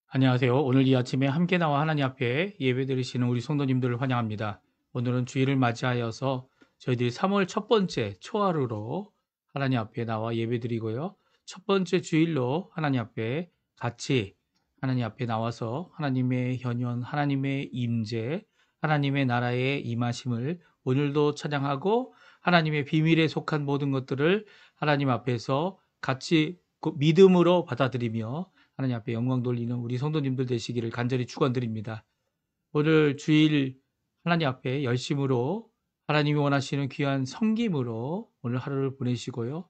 안녕하세요. 오늘 이 아침에 함께 나와 하나님 앞에 예배드리시는 우리 성도님들을 환영합니다. 오늘은 주일을 맞이하여서 저희들이 3월 첫 번째 초하루로 하나님 앞에 나와 예배드리고요. 첫 번째 주일로 하나님 앞에 같이 하나님 앞에 나와서 하나님의 현현, 하나님의 임재, 하나님의 나라의 임하심을 오늘도 찬양하고 하나님의 비밀에 속한 모든 것들을 하나님 앞에서 같이 믿음으로 받아들이며 하나님 앞에 영광 돌리는 우리 성도님들 되시기를 간절히 축원드립니다. 오늘 주일 하나님 앞에 열심으로 하나님이 원하시는 귀한 섬김으로 오늘 하루를 보내시고요.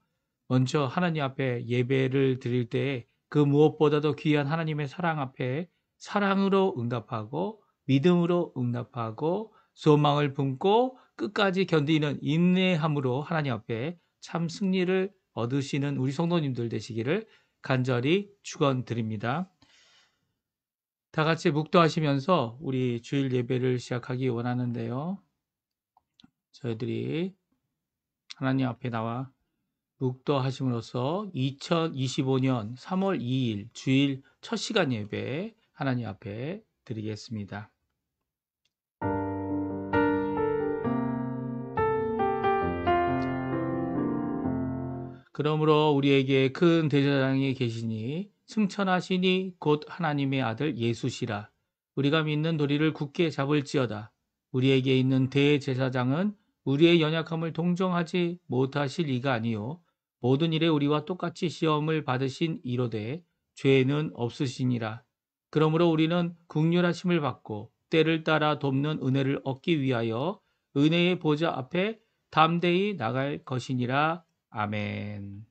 먼저 하나님 앞에 예배를 드릴 때 그 무엇보다도 귀한 하나님의 사랑 앞에 사랑으로 응답하고 믿음으로 응답하고 소망을 품고 끝까지 견디는 인내함으로 하나님 앞에 참 승리를 얻으시는 우리 성도님들 되시기를 간절히 축원드립니다. 다 같이 묵도하시면서 우리 주일 예배를 시작하기 원하는데요. 저희들이 하나님 앞에 나와 묵도하심으로써 2025년 3월 2일 주일 첫 시간 예배 하나님 앞에 드리겠습니다. 그러므로 우리에게 큰 대제사장이 계시니 승천하시니 곧 하나님의 아들 예수시라. 우리가 믿는 도리를 굳게 잡을지어다. 우리에게 있는 대제사장은 우리의 연약함을 동정하지 못하실 이가 아니요 모든 일에 우리와 똑같이 시험을 받으신 이로되 죄는 없으시니라. 그러므로 우리는 긍휼하심을 받고 때를 따라 돕는 은혜를 얻기 위하여 은혜의 보좌 앞에 담대히 나갈 것이니라. 아멘.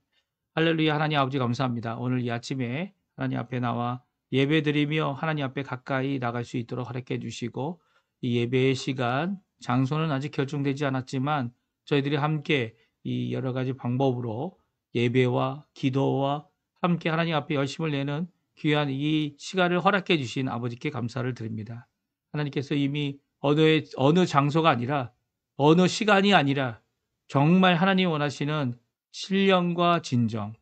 할렐루야. 하나님 아버지 감사합니다. 오늘 이 아침에 하나님 앞에 나와 예배드리며 하나님 앞에 가까이 나갈 수 있도록 허락해 주시고 이 예배의 시간, 장소는 아직 결정되지 않았지만 저희들이 함께 이 여러 가지 방법으로 예배와 기도와 함께 하나님 앞에 열심을 내는 귀한 이 시간을 허락해 주신 아버지께 감사를 드립니다. 하나님께서 이미 어느 장소가 아니라 어느 시간이 아니라 정말 하나님 원하시는 신령과 진정,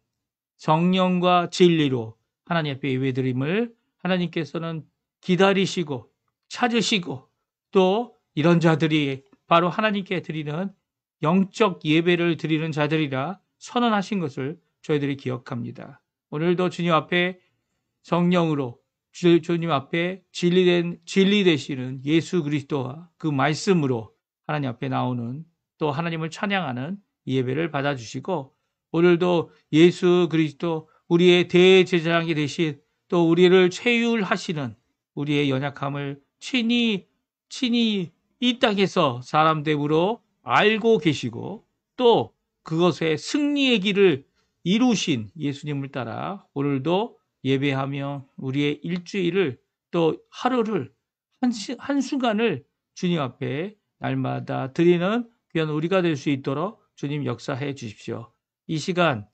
성령과 진리로 하나님 앞에 예배드림을 하나님께서는 기다리시고 찾으시고 또 이런 자들이 바로 하나님께 드리는 영적 예배를 드리는 자들이라 선언하신 것을 저희들이 기억합니다. 오늘도 주님 앞에 성령으로 주님 앞에 진리 되시는 예수 그리스도와 그 말씀으로 하나님 앞에 나오는 또 하나님을 찬양하는 예배를 받아주시고 오늘도 예수 그리스도 우리의 대제사장이 되신 또 우리를 최율하시는 우리의 연약함을 친히 이 땅에서 사람 됨으로 알고 계시고 또 그것의 승리의 길을 이루신 예수님을 따라 오늘도 예배하며 우리의 일주일을 또 하루를 한순간을 주님 앞에 날마다 드리는 귀한 우리가 될 수 있도록 주님 역사해 주십시오. 이 시간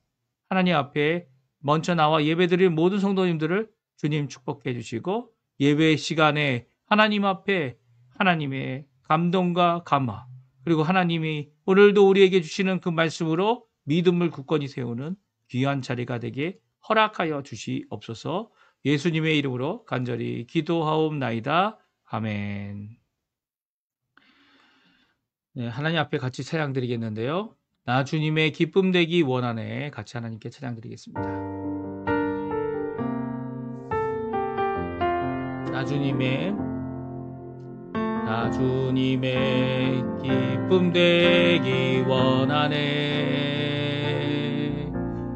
하나님 앞에 먼저 나와 예배드릴 모든 성도님들을 주님 축복해 주시고 예배 시간에 하나님 앞에 하나님의 감동과 감화 그리고 하나님이 오늘도 우리에게 주시는 그 말씀으로 믿음을 굳건히 세우는 귀한 자리가 되게 허락하여 주시옵소서. 예수님의 이름으로 간절히 기도하옵나이다. 아멘. 네, 하나님 앞에 같이 찬양 드리겠는데요. 나 주님의 기쁨 되기 원하네. 같이 하나님께 찬양 드리겠습니다. 나 주님의 기쁨 되기 원하네.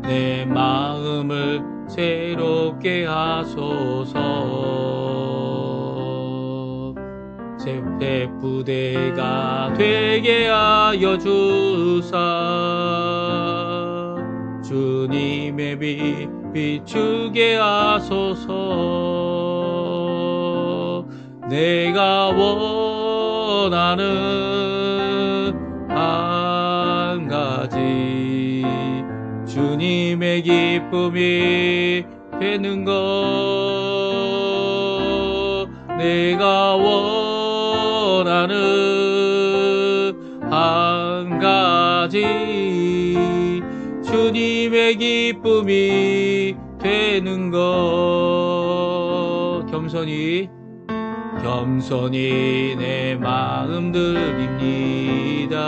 내 마음을 새롭게 하소서. 새 부대가 되게 하여 주사 주님의 빛 비추게 하소서. 내가 원하는 한 가지 주님의 기쁨이 되는 것. 내가 원하는 한 가지 주님의 기쁨이 되는 것. 겸손히 내 마음 드립니다.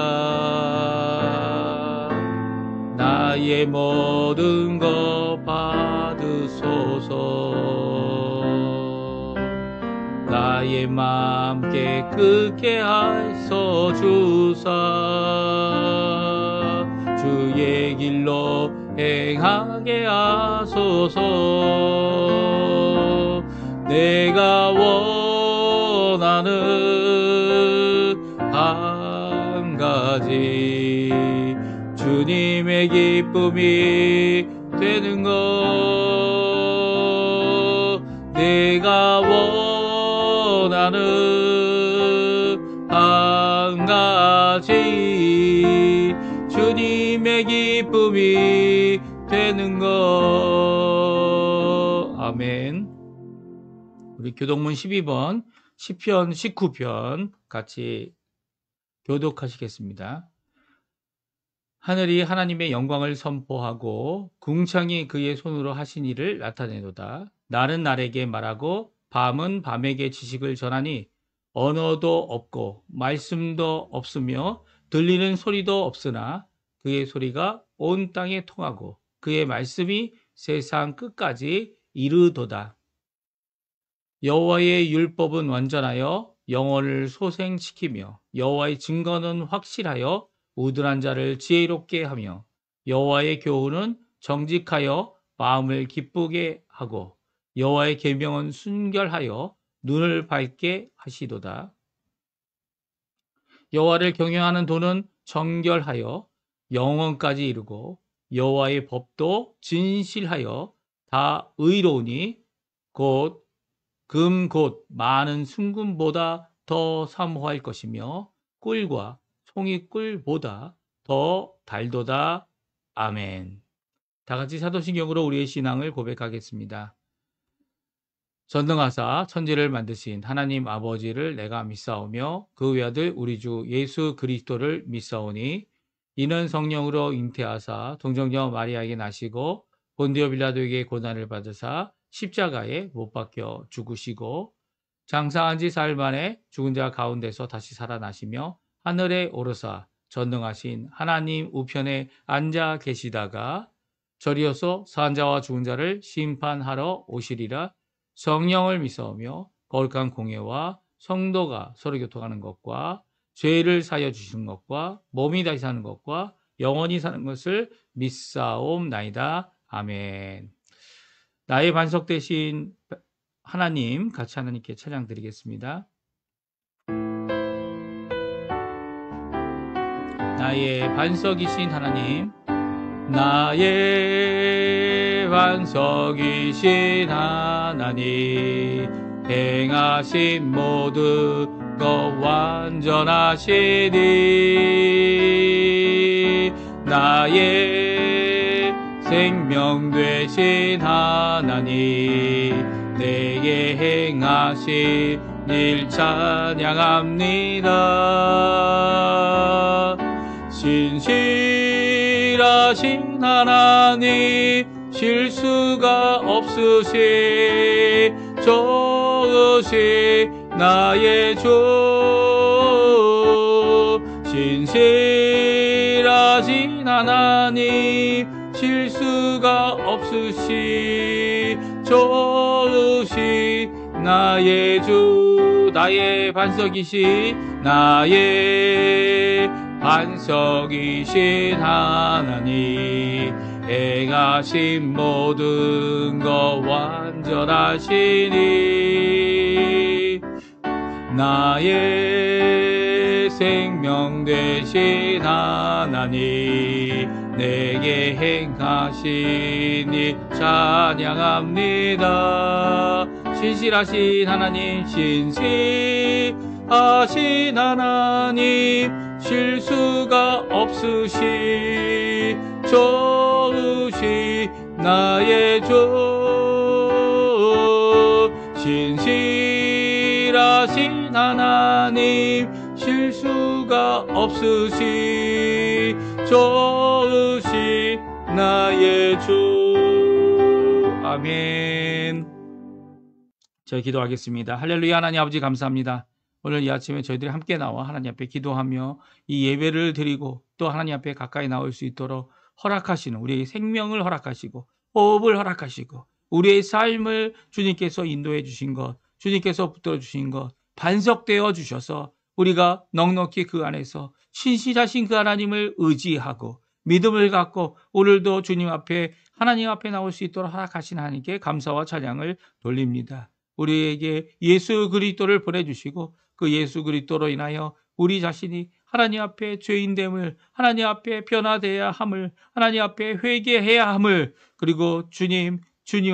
나의 모든 것 받으소서. 나의 마음 깨끗게 하소 주사. 주의 길로 행하게 하소서. 내가 원하는 한 가지 주님의 기쁨이 되는 것. 내가 원하는 한 가지 주님의 기쁨이 되는 것. 아멘. 우리 교독문 12번 시편 19편 같이 교독하시겠습니다. 하늘이 하나님의 영광을 선포하고 궁창이 그의 손으로 하신 일을 나타내도다. 날은 날에게 말하고 밤은 밤에게 지식을 전하니 언어도 없고 말씀도 없으며 들리는 소리도 없으나 그의 소리가 온 땅에 통하고 그의 말씀이 세상 끝까지 이르도다. 여호와의 율법은 완전하여 영혼을 소생시키며 여호와의 증거는 확실하여 우둔한 자를 지혜롭게 하며 여호와의 교훈은 정직하여 마음을 기쁘게 하고 여호와의 계명은 순결하여 눈을 밝게 하시도다. 여호와를 경외하는 도는 정결하여 영원까지 이르고 여호와의 법도 진실하여 다 의로우니 곧 많은 순금보다 더 사모할 것이며 꿀과 송이꿀보다 더 달도다. 아멘. 다 같이 사도신경으로 우리의 신앙을 고백하겠습니다. 전능하사 천지를 만드신 하나님 아버지를 내가 믿사오며 그 외아들 우리 주 예수 그리스도를 믿사오니 이는 성령으로 잉태하사 동정녀 마리아에게 나시고 본디오 빌라도에게 고난을 받으사 십자가에 못 박혀 죽으시고 장사한 지 사흘 만에 죽은 자 가운데서 다시 살아나시며 하늘에 오르사 전능하신 하나님 우편에 앉아 계시다가 저리어서 산 자와 죽은 자를 심판하러 오시리라. 성령을 믿사오며 거룩한 공예와 성도가 서로 교통하는 것과 죄를 사여 주시는 것과 몸이 다시 사는 것과 영원히 사는 것을 믿사옵나이다. 아멘. 나의 반석 되신 하나님, 같이 하나님께 찬양 드리겠습니다. 나의 반석이신 하나님, 나의 반석이신 하나님, 행하신 모든 것 완전하시니 나의 생명 되신 하나님, 내게 행하신 일 찬양합니다. 신실하신 하나님, 실수가 없으시 좋으신 나의 주. 신실하신 하나님, 실수가 없으시 좋으신 나의 주. 나의 반석이신 나의 반석이신 하나님, 행하신 모든 것 완전하시니 나의 생명 되신 하나님, 내게 행하시니 찬양합니다. 신실하신 하나님, 신실하신 하나님, 실수가 없으시 좋으시 나의 주. 신실하신 하나님, 실수가 없으시 좋으시 나의 주. 아멘. 저 기도하겠습니다. 할렐루야. 하나님 아버지 감사합니다. 오늘 이 아침에 저희들이 함께 나와 하나님 앞에 기도하며 이 예배를 드리고 또 하나님 앞에 가까이 나올 수 있도록 허락하시는 우리의 생명을 허락하시고 호흡을 허락하시고 우리의 삶을 주님께서 인도해 주신 것, 주님께서 붙들어 주신 것 반석되어 주셔서 우리가 넉넉히 그 안에서 신실하신 그 하나님을 의지하고 믿음을 갖고 오늘도 주님 앞에 하나님 앞에 나올 수 있도록 허락하신 하나님께 감사와 찬양을 돌립니다. 우리에게 예수 그리스도를 보내주시고 그 예수 그리스도로 인하여 우리 자신이 하나님 앞에 죄인됨을, 하나님 앞에 변화되어야 함을, 하나님 앞에 회개해야 함을, 그리고 주님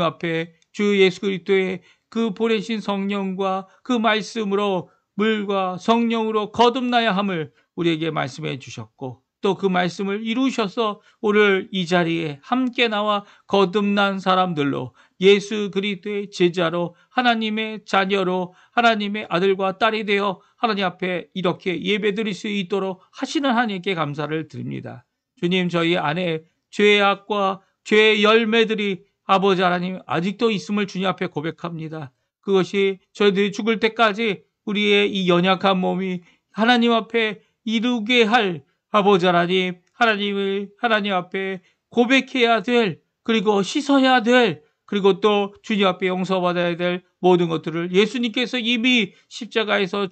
앞에 주 예수 그리스도의 그 보내신 성령과 그 말씀으로 물과 성령으로 거듭나야 함을 우리에게 말씀해 주셨고 또 그 말씀을 이루셔서 오늘 이 자리에 함께 나와 거듭난 사람들로 예수 그리스도의 제자로 하나님의 자녀로 하나님의 아들과 딸이 되어 하나님 앞에 이렇게 예배드릴 수 있도록 하시는 하나님께 감사를 드립니다. 주님, 저희 안에 죄악과 죄의 열매들이 아버지 하나님 아직도 있음을 주님 앞에 고백합니다. 그것이 저희들이 죽을 때까지 우리의 이 연약한 몸이 하나님 앞에 이루게 할 아버지 하나님, 하나님을 하나님 앞에 고백해야 될, 그리고 씻어야 될, 그리고 또 주님 앞에 용서받아야 될 모든 것들을 예수님께서 이미 십자가에서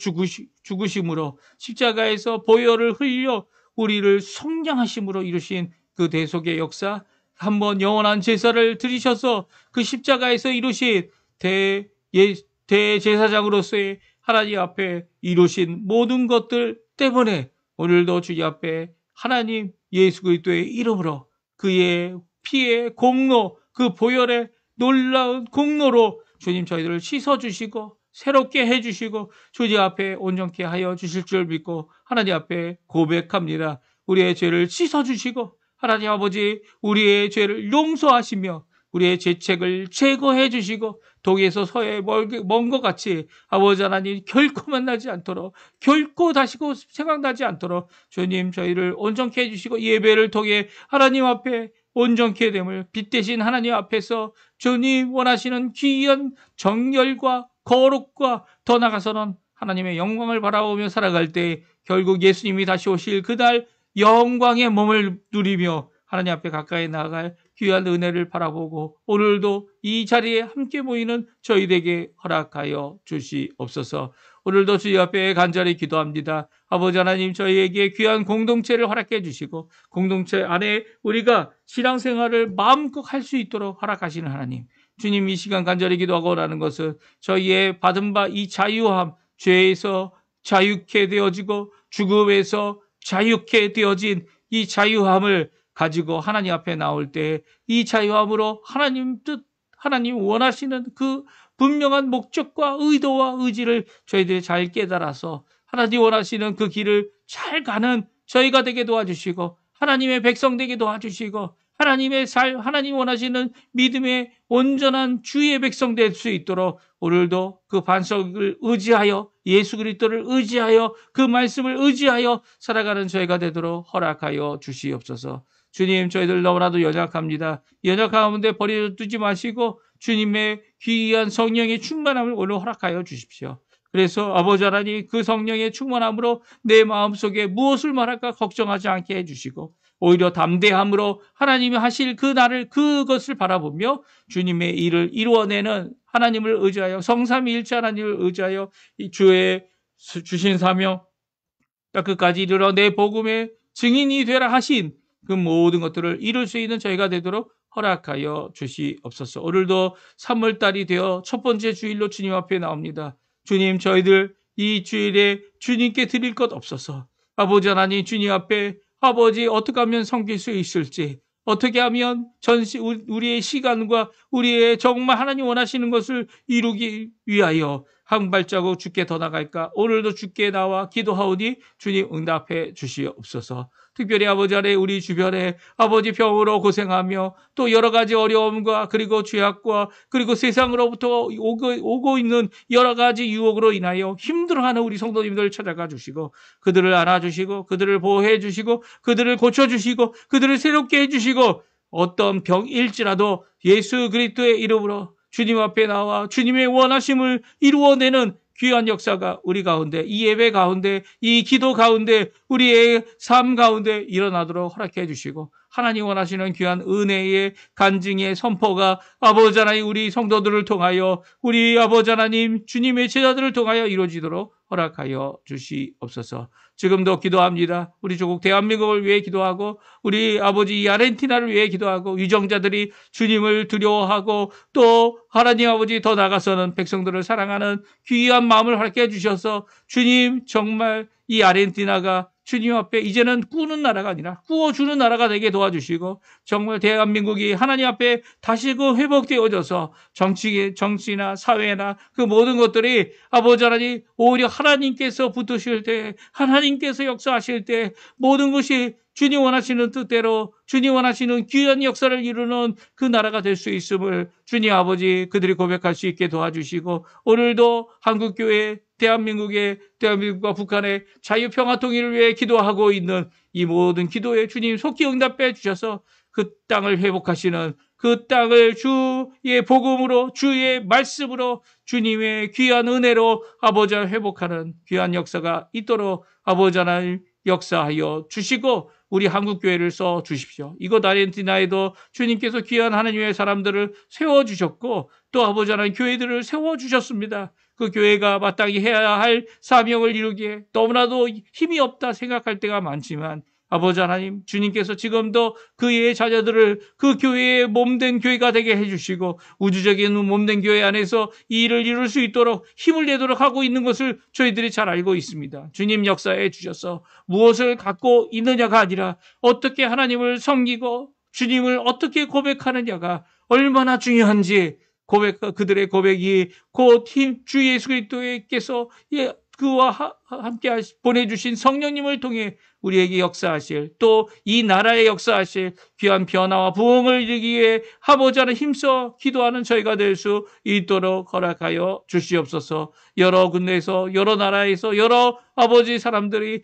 죽으심으로 십자가에서 보혈을 흘려 우리를 성량하심으로 이루신 그 대속의 역사, 한번 영원한 제사를 드리셔서 그 십자가에서 이루신 대제사장으로서의 하나님 앞에 이루신 모든 것들 때문에 오늘도 주님 앞에 하나님 예수 그리스도의 이름으로 그의 피의 공로, 그 보혈의 놀라운 공로로 주님 저희들을 씻어주시고 새롭게 해주시고 주님 앞에 온전케 하여 주실 줄 믿고 하나님 앞에 고백합니다. 우리의 죄를 씻어주시고 하나님 아버지 우리의 죄를 용서하시며 우리의 죄책을 제거해 주시고 동에서 서에 먼 것 같이 아버지 하나님 결코 만나지 않도록 결코 다시고 생각나지 않도록 주님 저희를 온전케 해주시고 예배를 통해 하나님 앞에 온전케 됨을 빛 대신 하나님 앞에서 주님 원하시는 귀한 정열과 거룩과 더 나아가서는 하나님의 영광을 바라보며 살아갈 때 결국 예수님이 다시 오실 그날 영광의 몸을 누리며 하나님 앞에 가까이 나아갈 귀한 은혜를 바라보고 오늘도 이 자리에 함께 모이는 저희에게 허락하여 주시옵소서. 오늘도 주님 앞에 간절히 기도합니다. 아버지 하나님 저희에게 귀한 공동체를 허락해 주시고 공동체 안에 우리가 신앙생활을 마음껏 할 수 있도록 허락하시는 하나님, 주님 이 시간 간절히 기도하고 오라는 것은 저희의 받은 바 이 자유함, 죄에서 자유케 되어지고 죽음에서 자유케 되어진 이 자유함을 가지고 하나님 앞에 나올 때 이 자유함으로 하나님 뜻, 하나님 원하시는 그 분명한 목적과 의도와 의지를 저희들이 잘 깨달아서 하나님 원하시는 그 길을 잘 가는 저희가 되게 도와주시고 하나님의 백성 되게 도와주시고 하나님의 삶, 하나님 원하시는 믿음의 온전한 주의 백성 될 수 있도록 오늘도 그 반석을 의지하여 예수 그리스도를 의지하여 그 말씀을 의지하여 살아가는 저희가 되도록 허락하여 주시옵소서. 주님 저희들 너무나도 연약합니다. 연약한 가운데 버려두지 마시고 주님의 귀한 성령의 충만함을 오늘 허락하여 주십시오. 그래서 아버지 하나님 그 성령의 충만함으로 내 마음속에 무엇을 말할까 걱정하지 않게 해주시고 오히려 담대함으로 하나님이 하실 그 날을 그것을 바라보며 주님의 일을 이루어내는 하나님을 의지하여 성삼위일체 하나님을 의지하여 이 주의 주신 사명 끝까지 이르러 내 복음의 증인이 되라 하신 그 모든 것들을 이룰 수 있는 저희가 되도록 허락하여 주시옵소서. 오늘도 3월달이 되어 첫 번째 주일로 주님 앞에 나옵니다. 주님 저희들 이 주일에 주님께 드릴 것 없어서 아버지 하나님 주님 앞에 아버지 어떻게 하면 섬길 수 있을지 어떻게 하면 우리의 시간과 우리의 정말 하나님 원하시는 것을 이루기 위하여 한 발자국 주께 더 나갈까 오늘도 주께 나와 기도하오니 주님 응답해 주시옵소서. 특별히 아버지 안에 우리 주변에 아버지 병으로 고생하며 또 여러 가지 어려움과 그리고 죄악과 그리고 세상으로부터 오고 있는 여러 가지 유혹으로 인하여 힘들어하는 우리 성도님들 찾아가 주시고 그들을 안아주시고 그들을 보호해 주시고 그들을 고쳐주시고 그들을 새롭게 해주시고 어떤 병일지라도 예수 그리스도의 이름으로 주님 앞에 나와 주님의 원하심을 이루어내는 귀한 역사가 우리 가운데, 이 예배 가운데, 이 기도 가운데, 우리의 삶 가운데 일어나도록 허락해 주시고, 하나님 원하시는 귀한 은혜의 간증의 선포가 아버지 하나님 우리 성도들을 통하여, 우리 아버지 하나님 주님의 제자들을 통하여 이루어지도록 허락하여 주시옵소서. 지금도 기도합니다. 우리 조국 대한민국을 위해 기도하고, 우리 아버지 이 아르헨티나를 위해 기도하고, 유정자들이 주님을 두려워하고, 또 하나님 아버지 더 나아가서는 백성들을 사랑하는 귀한 마음을 허락해 주셔서, 주님 정말 이 아르헨티나가 주님 앞에 이제는 꾸는 나라가 아니라 꾸어주는 나라가 되게 도와주시고, 정말 대한민국이 하나님 앞에 다시금 회복되어져서 정치나 사회나 그 모든 것들이 아버지 하나님 오히려 하나님께서 붙으실 때, 하나님께서 역사하실 때 모든 것이 주님 원하시는 뜻대로 주님 원하시는 귀한 역사를 이루는 그 나라가 될 수 있음을 주님 아버지 그들이 고백할 수 있게 도와주시고, 오늘도 한국교회 대한민국과 북한의 자유평화통일을 위해 기도하고 있는 이 모든 기도에 주님 속히 응답해 주셔서 그 땅을 회복하시는, 그 땅을 주의 복음으로 주의 말씀으로 주님의 귀한 은혜로 아버지 하나님 회복하는 귀한 역사가 있도록 아버지 하나님 역사하여 주시고, 우리 한국교회를 써 주십시오. 이곳 아르헨티나에도 주님께서 귀한 하나님의 사람들을 세워주셨고, 또 아버지 하나님 교회들을 세워주셨습니다. 그 교회가 마땅히 해야 할 사명을 이루기에 너무나도 힘이 없다 생각할 때가 많지만, 아버지 하나님 주님께서 지금도 그의 자녀들을 그 교회의 몸된 교회가 되게 해주시고, 우주적인 몸된 교회 안에서 이 일을 이룰 수 있도록 힘을 내도록 하고 있는 것을 저희들이 잘 알고 있습니다. 주님 역사해 주셔서 무엇을 갖고 있느냐가 아니라 어떻게 하나님을 섬기고 주님을 어떻게 고백하느냐가 얼마나 중요한지, 그들의 고백이 곧 주 예수 그리스도께서 그와 함께 보내주신 성령님을 통해 우리에게 역사하실, 또 이 나라에 역사하실 귀한 변화와 부흥을 이루기 위해 아버지 하나님 힘써 기도하는 저희가 될 수 있도록 허락하여 주시옵소서. 여러 군데에서, 여러 나라에서 여러 아버지 사람들이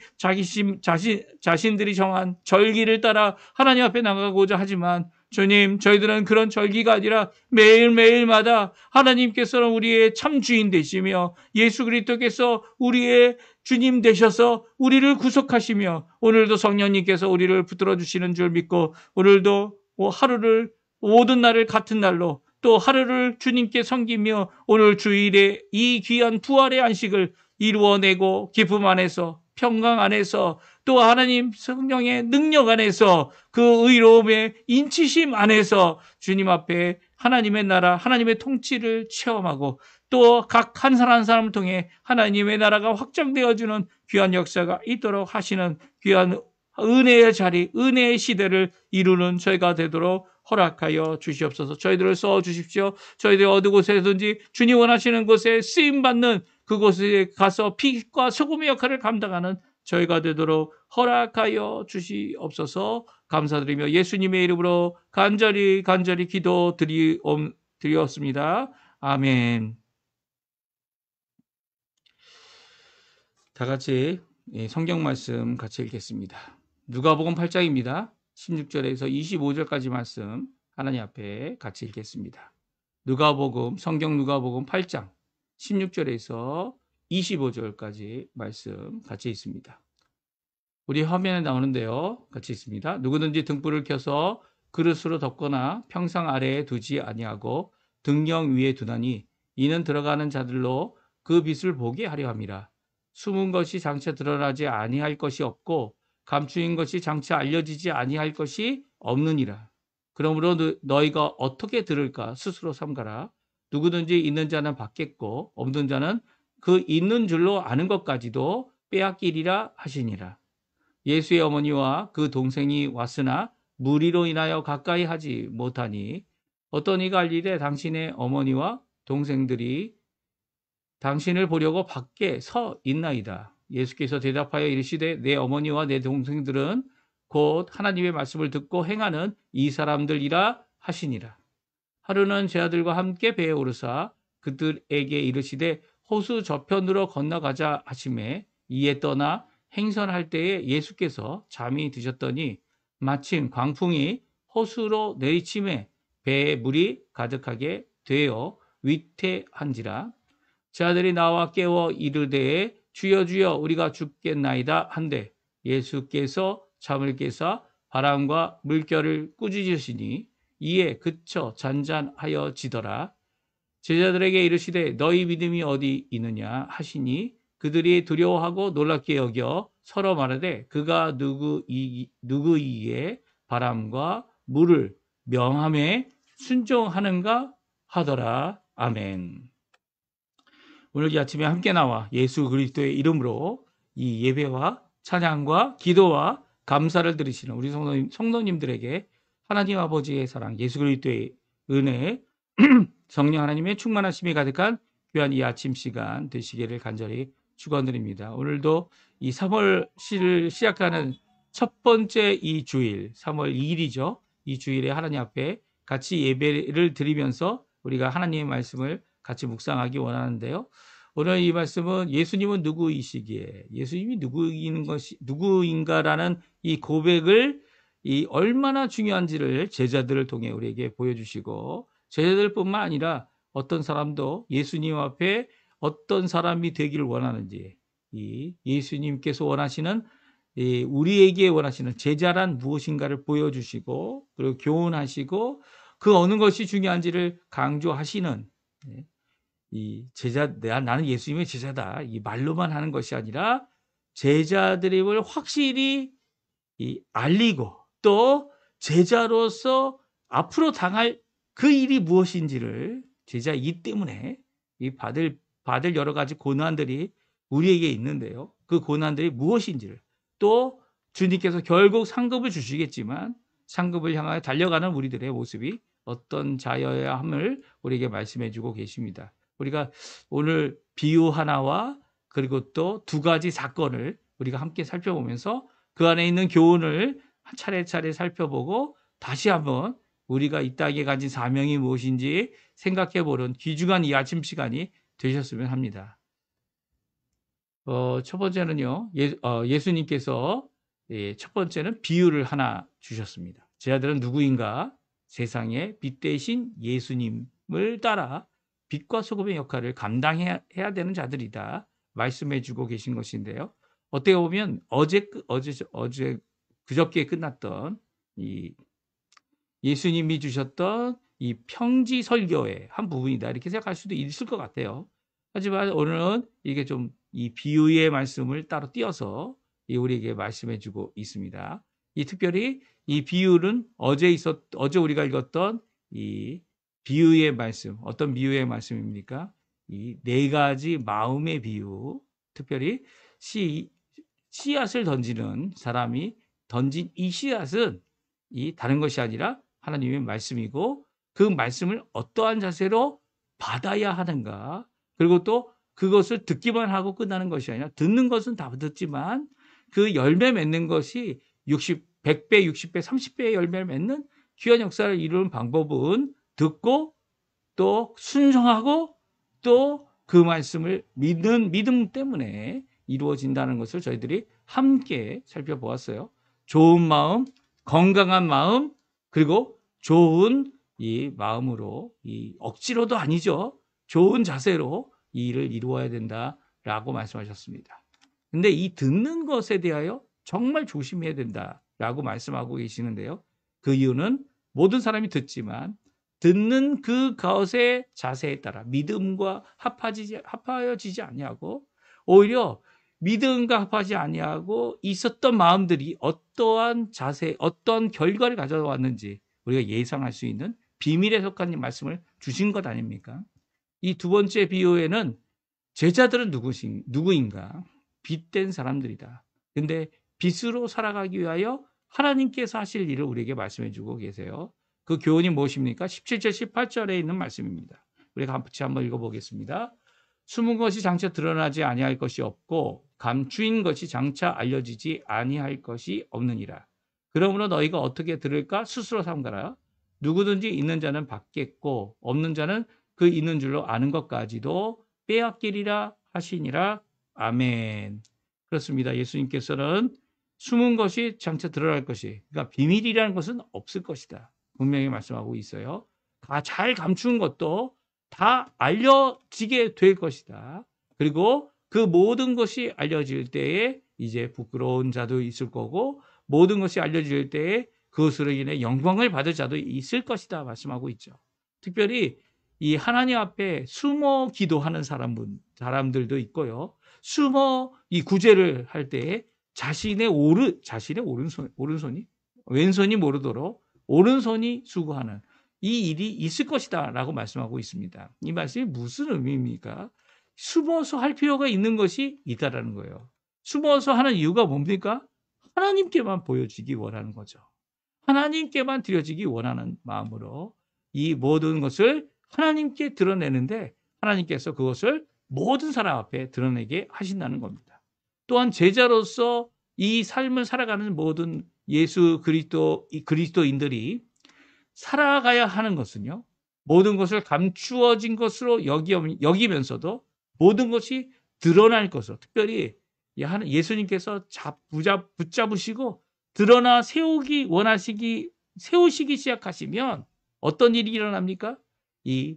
자신들이 정한 절기를 따라 하나님 앞에 나가고자 하지만, 주님 저희들은 그런 절기가 아니라 매일매일마다 하나님께서는 우리의 참 주인 되시며 예수 그리스도께서 우리의 주님 되셔서 우리를 구속하시며, 오늘도 성령님께서 우리를 붙들어 주시는 줄 믿고, 오늘도 하루를, 모든 날을 같은 날로 또 하루를 주님께 섬기며 오늘 주일에 이 귀한 부활의 안식을 이루어내고, 기쁨 안에서, 평강 안에서, 또 하나님 성령의 능력 안에서, 그 의로움의 인치심 안에서 주님 앞에 하나님의 나라, 하나님의 통치를 체험하고, 또 각 한 사람 한 사람을 통해 하나님의 나라가 확장되어지는 귀한 역사가 있도록 하시는 귀한 은혜의 자리, 은혜의 시대를 이루는 저희가 되도록 허락하여 주시옵소서. 저희들을 써주십시오. 저희들이 어느 곳에든지 주님 원하시는 곳에 쓰임받는 그곳에 가서 빛과 소금의 역할을 감당하는 저희가 되도록 허락하여 주시옵소서. 감사드리며 예수님의 이름으로 간절히 기도 드리었습니다. 아멘. 다 같이 성경 말씀 같이 읽겠습니다. 누가복음 8장입니다. 16절에서 25절까지 말씀 하나님 앞에 같이 읽겠습니다. 성경 누가복음 8장 16절에서 25절까지 말씀 같이 있습니다. 우리 화면에 나오는데요. 같이 있습니다. 누구든지 등불을 켜서 그릇으로 덮거나 평상 아래에 두지 아니하고 등경 위에 두나니 이는 들어가는 자들로 그 빛을 보게 하려 함이라. 숨은 것이 장차 드러나지 아니할 것이 없고 감추인 것이 장차 알려지지 아니할 것이 없느니라. 그러므로 너희가 어떻게 들을까 스스로 삼가라. 누구든지 있는 자는 받겠고 없는 자는 그 있는 줄로 아는 것까지도 빼앗기리라 하시니라. 예수의 어머니와 그 동생이 왔으나 무리로 인하여 가까이 하지 못하니 어떤 이가 알리되 당신의 어머니와 동생들이 당신을 보려고 밖에 서 있나이다. 예수께서 대답하여 이르시되 내 어머니와 내 동생들은 곧 하나님의 말씀을 듣고 행하는 이 사람들이라 하시니라. 하루는 제 아들과 함께 배에 오르사 그들에게 이르시되 호수 저편으로 건너가자 하시매 이에 떠나 행선할 때에 예수께서 잠이 드셨더니 마침 광풍이 호수로 내리침에 배에 물이 가득하게 되어 위태한지라. 제자들이 나와 깨워 이르되 주여 주여 우리가 죽겠나이다 한데 예수께서 잠을 깨사 바람과 물결을 꾸짖으시니 이에 그쳐 잔잔하여지더라. 제자들에게 이르시되 너희 믿음이 어디 있느냐 하시니 그들이 두려워하고 놀랍게 여겨 서로 말하되 그가 누구이기에 바람과 물을 명함에 순종하는가 하더라. 아멘. 오늘 이 아침에 함께 나와 예수 그리스도의 이름으로 이 예배와 찬양과 기도와 감사를 드리시는 우리 성도님들에게 하나님 아버지의 사랑, 예수 그리스도의 은혜, 성령 하나님의 충만하심이 가득한 귀한 이 아침 시간 되시기를 간절히 축원드립니다. 오늘도 이 3월을 시작하는 첫 번째 이 주일, 3월 2일이죠. 이 주일에 하나님 앞에 같이 예배를 드리면서 우리가 하나님의 말씀을 같이 묵상하기 원하는데요. 오늘 이 말씀은 예수님은 누구이시기에, 예수님이 누구인가라는 이 고백을 이 얼마나 중요한지를 제자들을 통해 우리에게 보여주시고, 제자들뿐만 아니라 어떤 사람도 예수님 앞에 어떤 사람이 되기를 원하는지, 이 예수님께서 원하시는 우리에게 원하시는 제자란 무엇인가를 보여주시고, 그리고 교훈하시고, 그 어느 것이 중요한지를 강조하시는 이 제자, 나는 예수님의 제자다, 이 말로만 하는 것이 아니라 제자들임을 확실히 알리고, 또 제자로서 앞으로 당할 그 일이 무엇인지를, 제자이기 때문에 이 받을 여러 가지 고난들이 우리에게 있는데요. 그 고난들이 무엇인지를, 또 주님께서 결국 상급을 주시겠지만 상급을 향하여 달려가는 우리들의 모습이 어떤 자여야 함을 우리에게 말씀해 주고 계십니다. 우리가 오늘 비유 하나와 그리고 또 두 가지 사건을 우리가 함께 살펴보면서 그 안에 있는 교훈을 차례차례 살펴보고 다시 한번 우리가 이 땅에 가진 사명이 무엇인지 생각해 보는 귀중한 이 아침 시간이 되셨으면 합니다. 첫 번째는요, 예수님께서 첫 번째는 비유를 하나 주셨습니다. 제자들은 누구인가? 세상의 빛 대신 예수님을 따라 빛과 소금의 역할을 감당해야 되는 자들이다 말씀해 주고 계신 것인데요. 어떻게 보면 그저께 끝났던 이 예수님이 주셨던 이 평지 설교의 한 부분이다 이렇게 생각할 수도 있을 것 같아요. 하지만 오늘은 이게 좀 이 비유의 말씀을 따로 띄어서 우리에게 말씀해 주고 있습니다. 특별히 이 비유는 어제 우리가 읽었던 이 비유의 말씀, 어떤 비유의 말씀입니까? 이 네 가지 마음의 비유, 특별히 씨앗을 던지는 사람이 던진 이 씨앗은 다른 것이 아니라 하나님의 말씀이고, 그 말씀을 어떠한 자세로 받아야 하는가, 그리고 또 그것을 듣기만 하고 끝나는 것이 아니라 듣는 것은 다 듣지만 그 열매 맺는 것이 100배, 60배, 30배의 열매를 맺는 귀한 역사를 이루는 방법은 듣고 또 순종하고 또 그 말씀을 믿는 믿음 때문에 이루어진다는 것을 저희들이 함께 살펴보았어요. 좋은 마음, 건강한 마음, 그리고 좋은 이 마음으로, 억지로도 아니죠. 좋은 자세로 이 일을 이루어야 된다라고 말씀하셨습니다. 근데 이 듣는 것에 대하여 정말 조심해야 된다라고 말씀하고 계시는데요. 그 이유는 모든 사람이 듣지만 듣는 그 것의 자세에 따라 믿음과 합하여지지 아니하고, 오히려 믿음과 합하지 아니하고 있었던 마음들이 어떠한 자세, 어떤 결과를 가져왔는지 우리가 예상할 수 있는 비밀에 속한 말씀을 주신 것 아닙니까? 이 두 번째 비유에는 제자들은 누구인가? 빛된 사람들이다. 근데 빛으로 살아가기 위하여 하나님께서 하실 일을 우리에게 말씀해 주고 계세요. 그 교훈이 무엇입니까? 17절, 18절에 있는 말씀입니다. 우리가 같이 한번 읽어보겠습니다. 숨은 것이 장차 드러나지 아니할 것이 없고 감추인 것이 장차 알려지지 아니할 것이 없느니라. 그러므로 너희가 어떻게 들을까 스스로 삼가라. 누구든지 있는 자는 받겠고 없는 자는 그 있는 줄로 아는 것까지도 빼앗기리라 하시니라. 아멘. 그렇습니다. 예수님께서는 숨은 것이 장차 드러날 것이, 그러니까 비밀이라는 것은 없을 것이다 분명히 말씀하고 있어요. 잘 감춘 것도 다 알려지게 될 것이다. 그리고 그 모든 것이 알려질 때에 이제 부끄러운 자도 있을 거고 모든 것이 알려질 때에 그것으로 인해 영광을 받을 자도 있을 것이다 말씀하고 있죠. 특별히 이 하나님 앞에 숨어 기도하는 사람들도 있고요. 숨어 이 구제를 할 때에 자신의 오른손이 왼손이 모르도록 오른손이 수고하는 이 일이 있을 것이다 라고 말씀하고 있습니다. 이 말씀이 무슨 의미입니까? 숨어서 할 필요가 있는 것이 있다라는 거예요. 숨어서 하는 이유가 뭡니까? 하나님께만 보여지기 원하는 거죠. 하나님께만 드려지기 원하는 마음으로 이 모든 것을 하나님께 드러내는데 하나님께서 그것을 모든 사람 앞에 드러내게 하신다는 겁니다. 또한 제자로서 이 삶을 살아가는 모든 예수 그리스도인들이 살아가야 하는 것은요. 모든 것을 감추어진 것으로 여기면서도 모든 것이 드러날 것으로 특별히 예수님께서 붙잡으시고 드러나 세우시기 시작하시면 어떤 일이 일어납니까? 이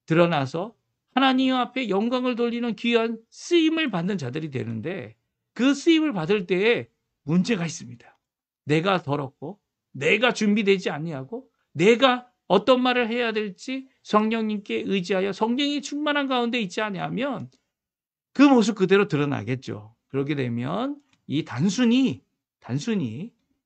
드러나서 하나님 앞에 영광을 돌리는 귀한 쓰임을 받는 자들이 되는데 그 쓰임을 받을 때에 문제가 있습니다. 내가 더럽고 내가 준비되지 아니하고 내가 어떤 말을 해야 될지 성령님께 의지하여 성령이 충만한 가운데 있지 아니하면 그 모습 그대로 드러나겠죠. 그렇게 되면 이 단순히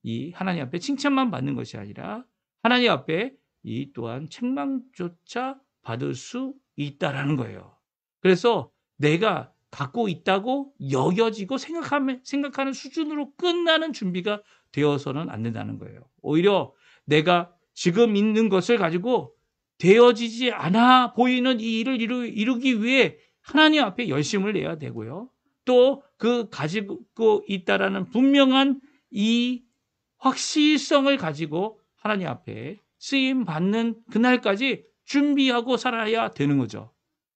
이 하나님 앞에 칭찬만 받는 것이 아니라 하나님 앞에 이 또한 책망조차 받을 수 있다라는 거예요. 그래서 내가 갖고 있다고 여겨지고 생각하는 수준으로 끝나는 준비가 되어서는 안 된다는 거예요. 오히려 내가 지금 있는 것을 가지고 되어지지 않아 보이는 이 일을 이루기 위해 하나님 앞에 열심을 내야 되고요. 또 그 가지고 있다라는 분명한 이 확실성을 가지고 하나님 앞에 쓰임 받는 그날까지 준비하고 살아야 되는 거죠.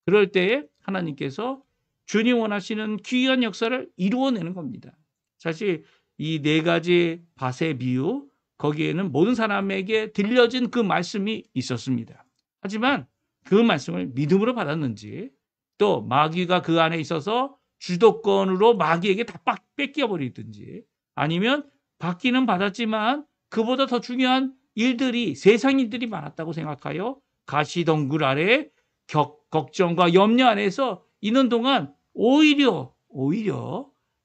그럴 때에 하나님께서 주님 원하시는 귀한 역사를 이루어내는 겁니다. 사실 이 네 가지 밭의 비유 거기에는 모든 사람에게 들려진 그 말씀이 있었습니다. 하지만 그 말씀을 믿음으로 받았는지 또 마귀가 그 안에 있어서 주도권으로 마귀에게 다 뺏겨버리든지 아니면 받기는 받았지만 그보다 더 중요한 일들이 세상 일들이 많았다고 생각하여 가시덩굴 아래 걱정과 염려 안에서 있는 동안 오히려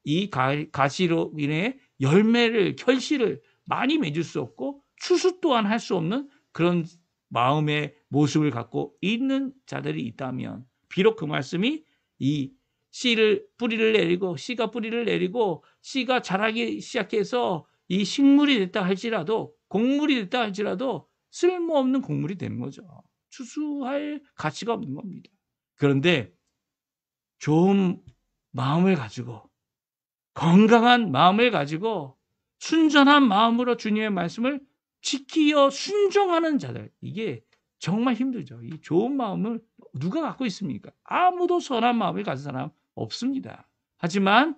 이 가시로 인해 결실을 많이 맺을 수 없고 추수 또한 할 수 없는 그런 마음의 모습을 갖고 있는 자들이 있다면 비록 그 말씀이 이 뿌리를 내리고 씨가 자라기 시작해서 이 식물이 됐다 할지라도 곡물이 됐다 할지라도 쓸모없는 곡물이 되는 거죠. 추수할 가치가 없는 겁니다. 그런데 좋은 마음을 가지고 건강한 마음을 가지고 순전한 마음으로 주님의 말씀을 지키어 순종하는 자들 이게 정말 힘들죠. 이 좋은 마음을 누가 갖고 있습니까? 아무도 선한 마음을 가진 사람 없습니다. 하지만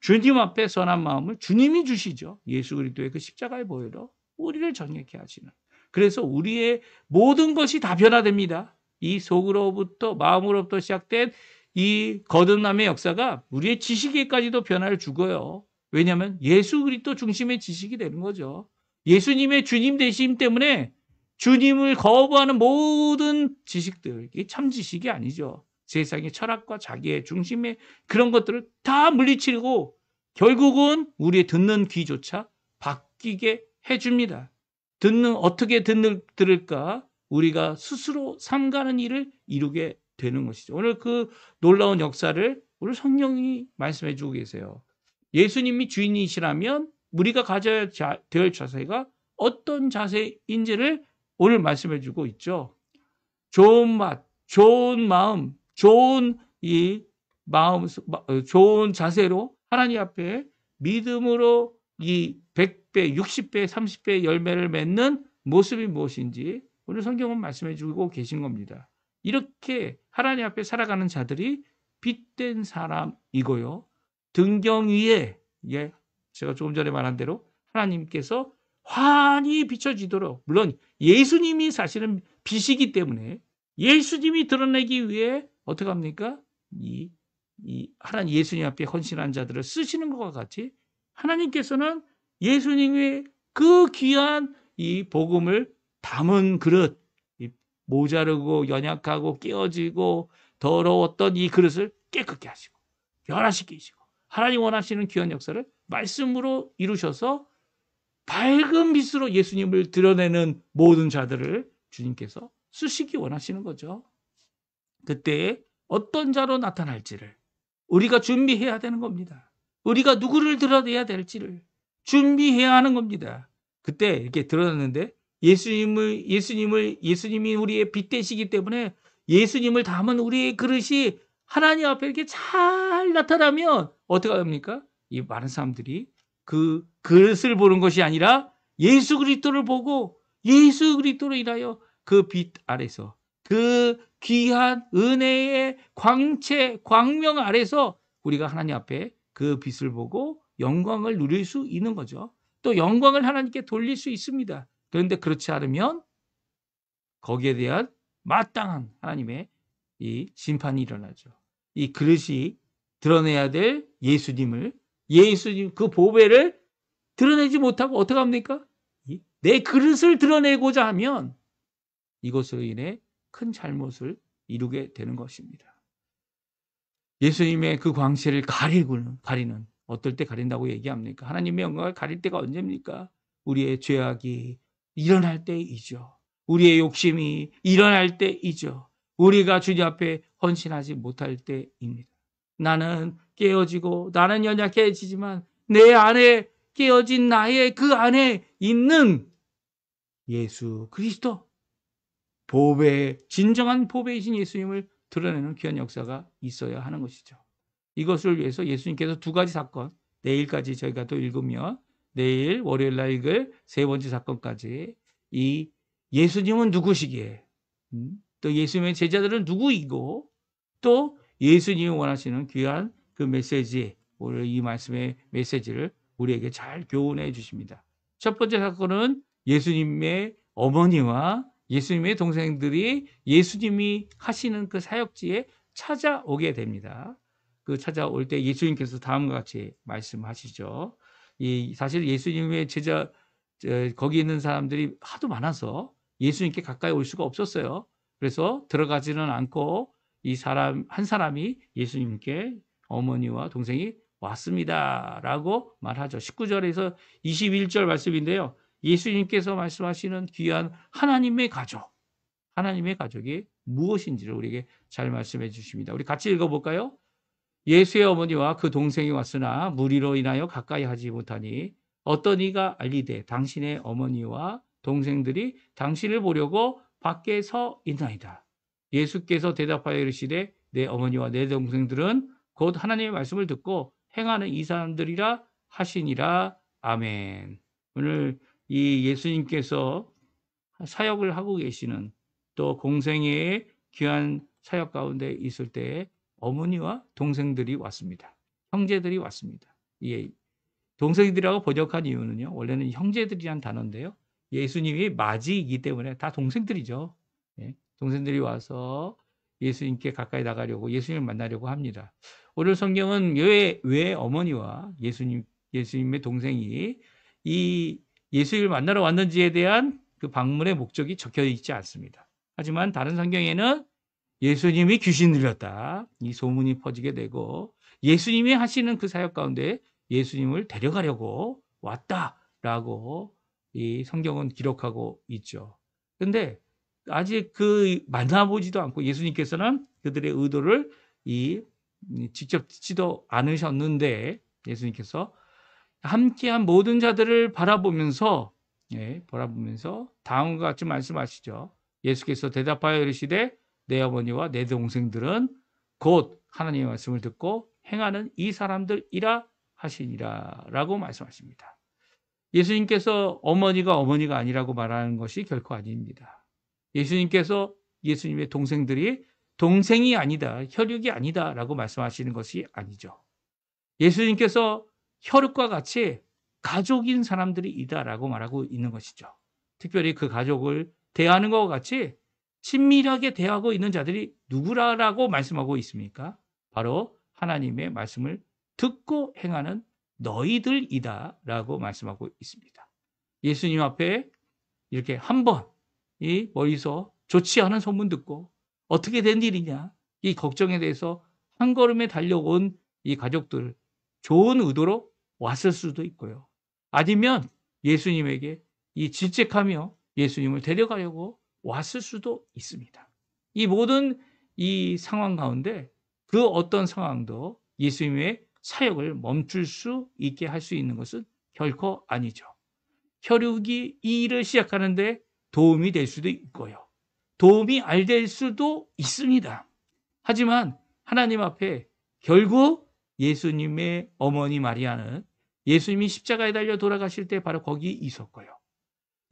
주님 앞에 선한 마음을 주님이 주시죠. 예수 그리스도의 그 십자가의 보혈로 우리를 정결케 하시는. 그래서 우리의 모든 것이 다 변화됩니다. 이 속으로부터 마음으로부터 시작된 이 거듭남의 역사가 우리의 지식에까지도 변화를 주고요. 왜냐하면 예수 그리스도 중심의 지식이 되는 거죠. 예수님의 주님 되심 때문에 주님을 거부하는 모든 지식들, 이게 참 지식이 아니죠. 세상의 철학과 자기의 중심의 그런 것들을 다 물리치고 결국은 우리의 듣는 귀조차 바뀌게 해줍니다. 어떻게 들을까? 우리가 스스로 삼가는 일을 이루게 되는 것이죠. 오늘 그 놀라운 역사를 오늘 성령이 말씀해 주고 계세요. 예수님이 주인이시라면 우리가 가져야 될 자세가 어떤 자세인지를 오늘 말씀해 주고 있죠. 좋은 맛, 좋은 마음, 좋은 자세로 하나님 앞에 믿음으로 이 100배, 60배, 30배 열매를 맺는 모습이 무엇인지 오늘 성경은 말씀해 주고 계신 겁니다. 이렇게 하나님 앞에 살아가는 자들이 빛된 사람이고요. 등경 위에 제가 조금 전에 말한 대로 하나님께서 환히 비춰지도록 물론 예수님이 사실은 빛이기 때문에 예수님이 드러내기 위해 어떻게 합니까? 하나님 예수님 앞에 헌신한 자들을 쓰시는 것과 같이 하나님께서는 예수님의 그 귀한 이 복음을 담은 그릇, 모자르고 연약하고 깨어지고 더러웠던 이 그릇을 깨끗게 하시고 변화시키시고 하나님 원하시는 귀한 역사를 말씀으로 이루셔서 밝은 빛으로 예수님을 드러내는 모든 자들을 주님께서 쓰시기 원하시는 거죠. 그때 어떤 자로 나타날지를 우리가 준비해야 되는 겁니다. 우리가 누구를 드러내야 될지를 준비해야 하는 겁니다. 그때 이렇게 드러났는데 예수님이 우리의 빛 되시기 때문에 예수님을 담은 우리의 그릇이 하나님 앞에 이렇게 잘 나타나면 어떻게 합니까? 이 많은 사람들이 그 그릇을 보는 것이 아니라 예수 그리스도를 보고 예수 그리스도로 인하여 그 빛 아래서 그 귀한 은혜의 광채, 광명 아래서 우리가 하나님 앞에 그 빛을 보고 영광을 누릴 수 있는 거죠. 또 영광을 하나님께 돌릴 수 있습니다. 그런데 그렇지 않으면 거기에 대한 마땅한 하나님의 이 심판이 일어나죠. 이 그릇이 드러내야 될 예수님 그 보배를 드러내지 못하고 어떻게 합니까? 내 그릇을 드러내고자 하면 이것으로 인해 큰 잘못을 이루게 되는 것입니다. 예수님의 그 광채를 가리는 어떨 때 가린다고 얘기합니까? 하나님의 영광을 가릴 때가 언제입니까? 우리의 죄악이 일어날 때이죠. 우리의 욕심이 일어날 때이죠. 우리가 주님 앞에 헌신하지 못할 때입니다. 나는 깨어지고 나는 연약해지지만 내 안에 깨어진 나의 그 안에 있는 예수 그리스도 진정한 보배이신 예수님을 드러내는 귀한 역사가 있어야 하는 것이죠. 이것을 위해서 예수님께서 두 가지 사건, 내일까지 저희가 또 읽으며 내일 월요일 날 읽을 세 번째 사건까지 이 예수님은 누구시기에 또 예수님의 제자들은 누구이고 또 예수님이 원하시는 귀한 그 메시지, 오늘 이 말씀의 메시지를 우리에게 잘 교훈해 주십니다. 첫 번째 사건은 예수님의 어머니와 예수님의 동생들이 예수님이 하시는 그 사역지에 찾아오게 됩니다. 그 찾아올 때 예수님께서 다음과 같이 말씀하시죠. 사실 예수님의 제자 거기 있는 사람들이 하도 많아서 예수님께 가까이 올 수가 없었어요. 그래서 들어가지는 않고 한 사람이 예수님께 어머니와 동생이 왔습니다라고 말하죠. 19절에서 21절 말씀인데요. 예수님께서 말씀하시는 귀한 하나님의 가족이 무엇인지를 우리에게 잘 말씀해 주십니다. 우리 같이 읽어볼까요? 예수의 어머니와 그 동생이 왔으나 무리로 인하여 가까이 하지 못하니 어떤 이가 알리되 당신의 어머니와 동생들이 당신을 보려고 밖에 서 있나이다. 예수께서 대답하여 이르시되 내 어머니와 내 동생들은 곧 하나님의 말씀을 듣고 행하는 이 사람들이라 하시니라. 아멘. 오늘 이 예수님께서 사역을 하고 계시는 또 공생애의 귀한 사역 가운데 있을 때 어머니와 동생들이 왔습니다. 형제들이 왔습니다. 동생들이라고 번역한 이유는요. 원래는 형제들이란 단어인데요. 예수님이 맞이이기 때문에 다 동생들이죠. 동생들이 와서 예수님께 가까이 나가려고 예수님을 만나려고 합니다. 오늘 성경은 왜 어머니와 예수님의 동생이 이 예수님을 만나러 왔는지에 대한 그 방문의 목적이 적혀 있지 않습니다. 하지만 다른 성경에는 예수님이 귀신 들렸다. 이 소문이 퍼지게 되고 예수님이 하시는 그 사역 가운데 예수님을 데려가려고 왔다라고 이 성경은 기록하고 있죠. 그런데 아직 그 만나보지도 않고 예수님께서는 그들의 의도를 직접 듣지도 않으셨는데 예수님께서 함께한 모든 자들을 바라보면서 다음과 같이 말씀하시죠. 예수께서 대답하여 이르시되 내 어머니와 내 동생들은 곧 하나님의 말씀을 듣고 행하는 이 사람들이라 하시니라 라고 말씀하십니다. 예수님께서 어머니가 아니라고 말하는 것이 결코 아닙니다. 예수님께서 예수님의 동생들이 동생이 아니다, 혈육이 아니다 라고 말씀하시는 것이 아니죠. 예수님께서 혈육과 같이 가족인 사람들이 이다라고 말하고 있는 것이죠. 특별히 그 가족을 대하는 것과 같이 친밀하게 대하고 있는 자들이 누구라고 말씀하고 있습니까? 바로 하나님의 말씀을 듣고 행하는 너희들이다라고 말씀하고 있습니다. 예수님 앞에 이렇게 한번 이 멀리서 좋지 않은 소문 듣고 어떻게 된 일이냐 이 걱정에 대해서 한 걸음에 달려온 이 가족들 좋은 의도로 왔을 수도 있고요. 아니면 예수님에게 이 질책하며 예수님을 데려가려고 왔을 수도 있습니다. 이 모든 이 상황 가운데 그 어떤 상황도 예수님의 사역을 멈출 수 있게 할 수 있는 것은 결코 아니죠. 혈육이 이 일을 시작하는데 도움이 될 수도 있고요. 도움이 안 될 수도 있습니다. 하지만 하나님 앞에 결국 예수님의 어머니 마리아는 예수님이 십자가에 달려 돌아가실 때 바로 거기 있었고요.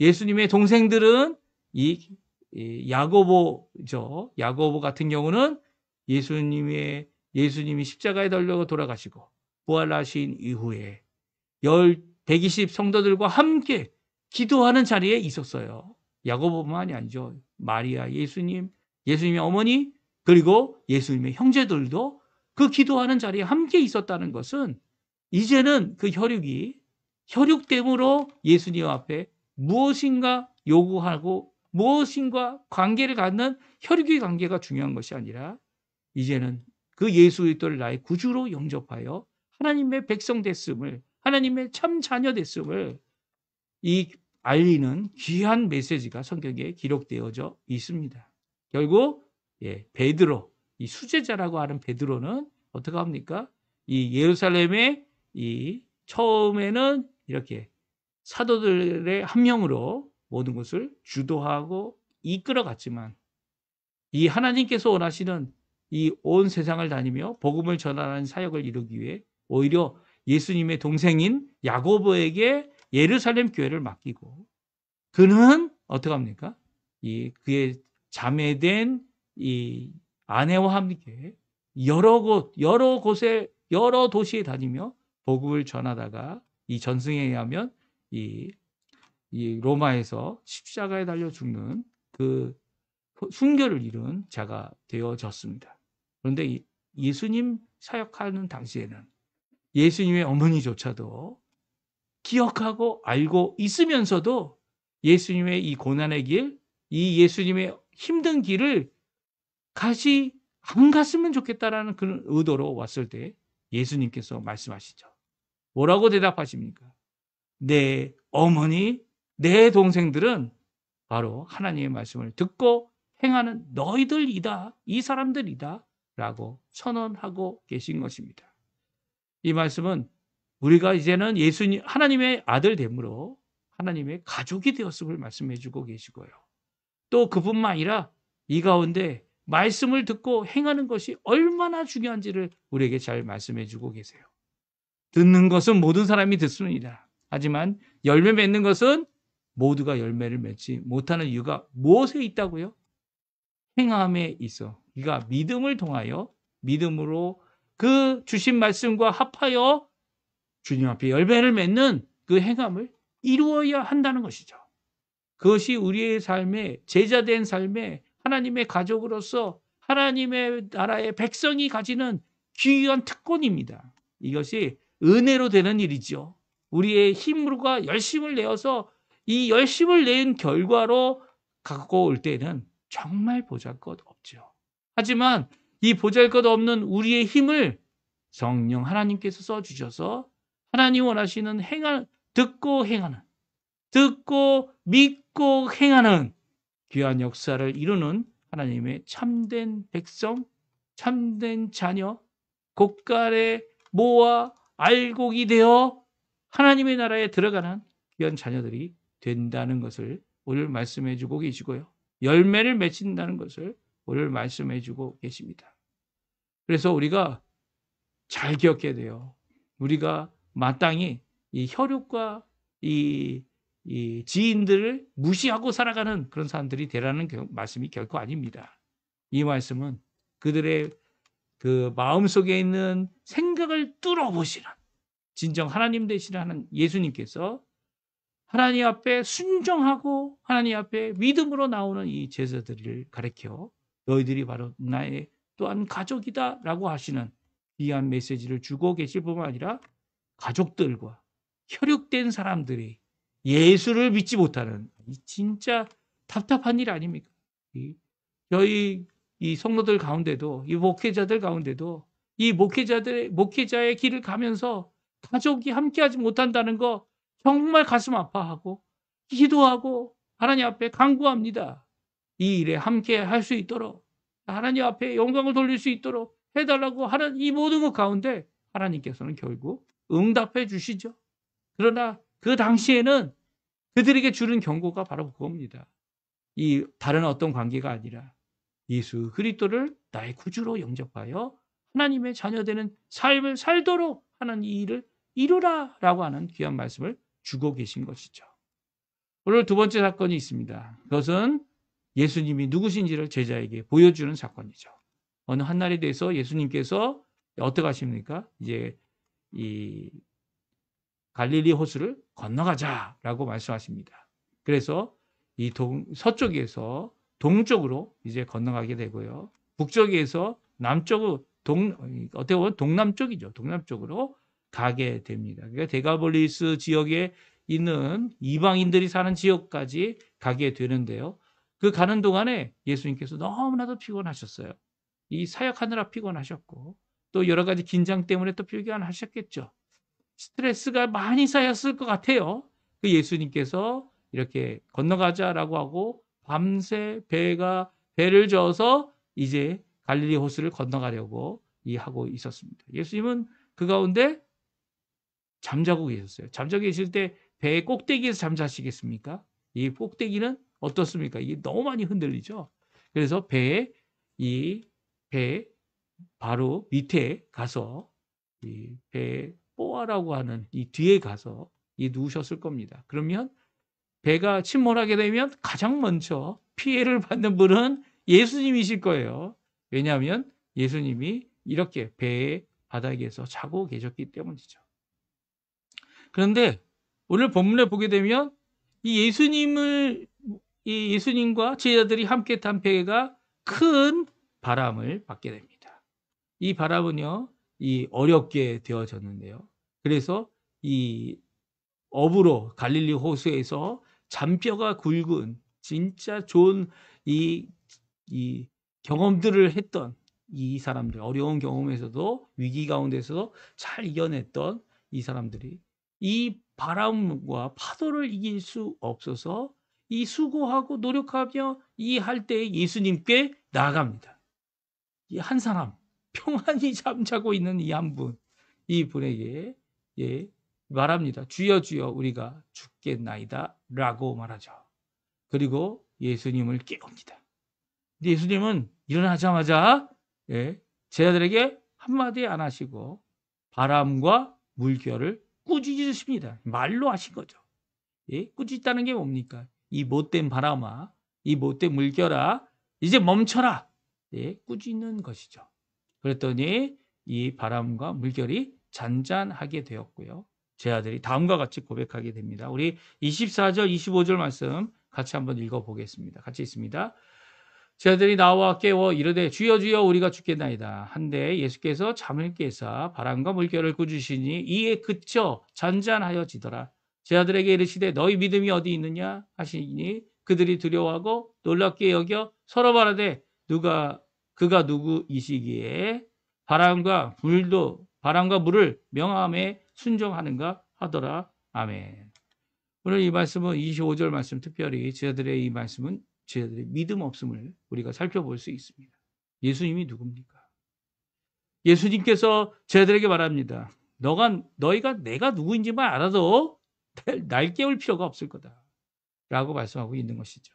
예수님의 동생들은 이 야고보죠. 야고보 같은 경우는 예수님이 십자가에 달려 돌아가시고 부활하신 이후에 120 성도들과 함께 기도하는 자리에 있었어요. 야고보만이 아니죠. 마리아, 예수님의 어머니, 그리고 예수님의 형제들도 그 기도하는 자리에 함께 있었다는 것은 이제는 그 혈육됨으로 예수님 앞에 무엇인가 요구하고 무엇인가 관계를 갖는 혈육의 관계가 중요한 것이 아니라 이제는 그 예수 그리스도를 나의 구주로 영접하여 하나님의 백성 됐음을, 하나님의 참 자녀 됐음을 이 알리는 귀한 메시지가 성경에 기록되어져 있습니다. 결국 베드로, 이 수제자라고 하는 베드로는 어떻게 합니까? 이 예루살렘에 이 처음에는 이렇게 사도들의 한 명으로 모든 것을 주도하고 이끌어갔지만 이 하나님께서 원하시는 이 온 세상을 다니며 복음을 전하는 사역을 이루기 위해 오히려 예수님의 동생인 야고보에게 예루살렘 교회를 맡기고 그는 어떻게 합니까? 그의 자매된 이 아내와 함께 여러 곳에 여러 도시에 다니며 복음을 전하다가 이 전승에 의하면 이 로마에서 십자가에 달려 죽는 그 순교를 이룬 자가 되어졌습니다. 그런데 예수님 사역하는 당시에는 예수님의 어머니조차도 기억하고 알고 있으면서도 예수님의 이 고난의 길, 이 예수님의 힘든 길을 같이 안 갔으면 좋겠다라는 그런 의도로 왔을 때 예수님께서 말씀하시죠. 뭐라고 대답하십니까? 내 어머니, 내 동생들은 바로 하나님의 말씀을 듣고 행하는 너희들이다, 이 사람들이다 라고 선언하고 계신 것입니다. 이 말씀은 우리가 이제는 예수님, 하나님의 아들 됨으로 하나님의 가족이 되었음을 말씀해 주고 계시고요. 또 그뿐만 아니라 이 가운데 말씀을 듣고 행하는 것이 얼마나 중요한지를 우리에게 잘 말씀해 주고 계세요. 듣는 것은 모든 사람이 듣습니다. 하지만 열매 맺는 것은 모두가 열매를 맺지 못하는 이유가 무엇에 있다고요? 행함에 있어. 그러니까 믿음을 통하여 믿음으로 그 주신 말씀과 합하여 주님 앞에 열매를 맺는 그 행함을 이루어야 한다는 것이죠. 그것이 우리의 삶에 제자된 삶에 하나님의 가족으로서 하나님의 나라의 백성이 가지는 귀한 특권입니다. 이것이 은혜로 되는 일이죠. 우리의 힘으로가 열심을 내어서 이 열심을 낸 결과로 갖고 올 때는 정말 보잘것없죠. 하지만 이 보잘것없는 우리의 힘을 성령 하나님께서 써주셔서 하나님 원하시는 듣고 행하는, 듣고 믿고 행하는 귀한 역사를 이루는 하나님의 참된 백성, 참된 자녀, 곳간에 모아 알곡이 되어 하나님의 나라에 들어가는 귀한 자녀들이 된다는 것을 오늘 말씀해 주고 계시고요. 열매를 맺힌다는 것을 오늘 말씀해 주고 계십니다. 그래서 우리가 잘 기억해야 돼요. 우리가 마땅히 이 혈육과 이 지인들을 무시하고 살아가는 그런 사람들이 되라는 말씀이 결코 아닙니다. 이 말씀은 그들의 그 마음속에 있는 생각을 뚫어보시는 진정 하나님 되시는 예수님께서 하나님 앞에 순종하고 하나님 앞에 믿음으로 나오는 이 제자들을 가리켜 너희들이 바로 나의 또한 가족이다 라고 하시는 귀한 메시지를 주고 계실 뿐만 아니라 가족들과 혈육된 사람들이 예수를 믿지 못하는 진짜 답답한 일 아닙니까? 저희 이 성도들 가운데도 이 목회자들 가운데도 이 목회자의 길을 가면서 가족이 함께하지 못한다는 거 정말 가슴 아파하고 기도하고 하나님 앞에 간구합니다. 이 일에 함께 할 수 있도록 하나님 앞에 영광을 돌릴 수 있도록 해달라고 하는 이 모든 것 가운데 하나님께서는 결국 응답해 주시죠. 그러나 그 당시에는 그들에게 주는 경고가 바로 그겁니다. 이 다른 어떤 관계가 아니라 예수 그리스도를 나의 구주로 영접하여 하나님의 자녀되는 삶을 살도록 하는 이 일을 이루라라고 하는 귀한 말씀을 주고 계신 것이죠. 오늘 두 번째 사건이 있습니다. 그것은 예수님이 누구신지를 제자에게 보여주는 사건이죠. 어느 한날에 대해서 예수님께서 어떻게 하십니까? 이제 이 갈릴리 호수를 건너가자라고 말씀하십니다. 그래서 이 서쪽에서 동쪽으로 이제 건너가게 되고요. 북쪽에서 남쪽으로 어떻게 보면 동남쪽이죠. 동남쪽으로 가게 됩니다. 그러니까 데가볼리스 지역에 있는 이방인들이 사는 지역까지 가게 되는데요. 그 가는 동안에 예수님께서 너무나도 피곤하셨어요. 이 사역하느라 피곤하셨고 또 여러 가지 긴장 때문에 또 피곤하셨겠죠. 스트레스가 많이 쌓였을 것 같아요. 그 예수님께서 이렇게 건너가자라고 하고 밤새 배를 저어서 이제 갈릴리 호수를 건너가려고 하고 있었습니다. 예수님은 그 가운데 잠자고 계셨어요. 잠자고 계실 때 배의 꼭대기에서 잠자시겠습니까? 이 꼭대기는 어떻습니까? 이게 너무 많이 흔들리죠. 그래서 배 바로 밑에 가서 이 배 뽀아라고 하는 이 뒤에 가서 누우셨을 겁니다. 그러면 배가 침몰하게 되면 가장 먼저 피해를 받는 분은 예수님이실 거예요. 왜냐하면 예수님이 이렇게 배의 바닥에서 자고 계셨기 때문이죠. 그런데 오늘 본문에 보게 되면 이 예수님과 제자들이 함께 탄 배가 큰 바람을 받게 됩니다. 이 바람은요, 어렵게 되어졌는데요. 그래서 이 업으로 갈릴리 호수에서 잔뼈가 굵은 진짜 좋은 이 경험들을 했던 이 사람들, 어려운 경험에서도 위기 가운데서도 잘 이겨냈던 이 사람들이 이 바람과 파도를 이길 수 없어서 이 수고하고 노력하며 할 때 예수님께 나아갑니다. 이 한 사람, 평안히 잠자고 있는 이 한 분, 이 분에게 말합니다. 주여 주여 우리가 죽겠나이다 라고 말하죠. 그리고 예수님을 깨웁니다. 예수님은 일어나자마자 제자들에게 한마디 안 하시고 바람과 물결을 꾸짖으십니다. 말로 하신 거죠. 꾸짖다는 게 뭡니까? 이 못된 바람아, 이 못된 물결아, 이제 멈춰라. 꾸짖는 것이죠. 그랬더니 이 바람과 물결이 잔잔하게 되었고요. 제자들이 다음과 같이 고백하게 됩니다. 우리 24절, 25절 말씀 같이 한번 읽어보겠습니다. 같이 있습니다. 제자들이 나와 깨워 이르되 주여 주여 우리가 죽겠나이다. 한데 예수께서 잠을 깨사 바람과 물결을 꾸짖으시니 이에 그쳐 잔잔하여지더라. 제자들에게 이르시되 너희 믿음이 어디 있느냐 하시니 그들이 두려워하고 놀랍게 여겨 서로 말하되 그가 누구이시기에 바람과 물을 명함에 순종하는가 하더라. 아멘. 오늘 이 말씀은 25절 말씀 특별히 제자들의 이 말씀은 제자들의 믿음 없음을 우리가 살펴볼 수 있습니다. 예수님이 누굽니까? 예수님께서 제자들에게 말합니다. 너희가 내가 누구인지만 알아도 날 깨울 필요가 없을 거다. 라고 말씀하고 있는 것이죠.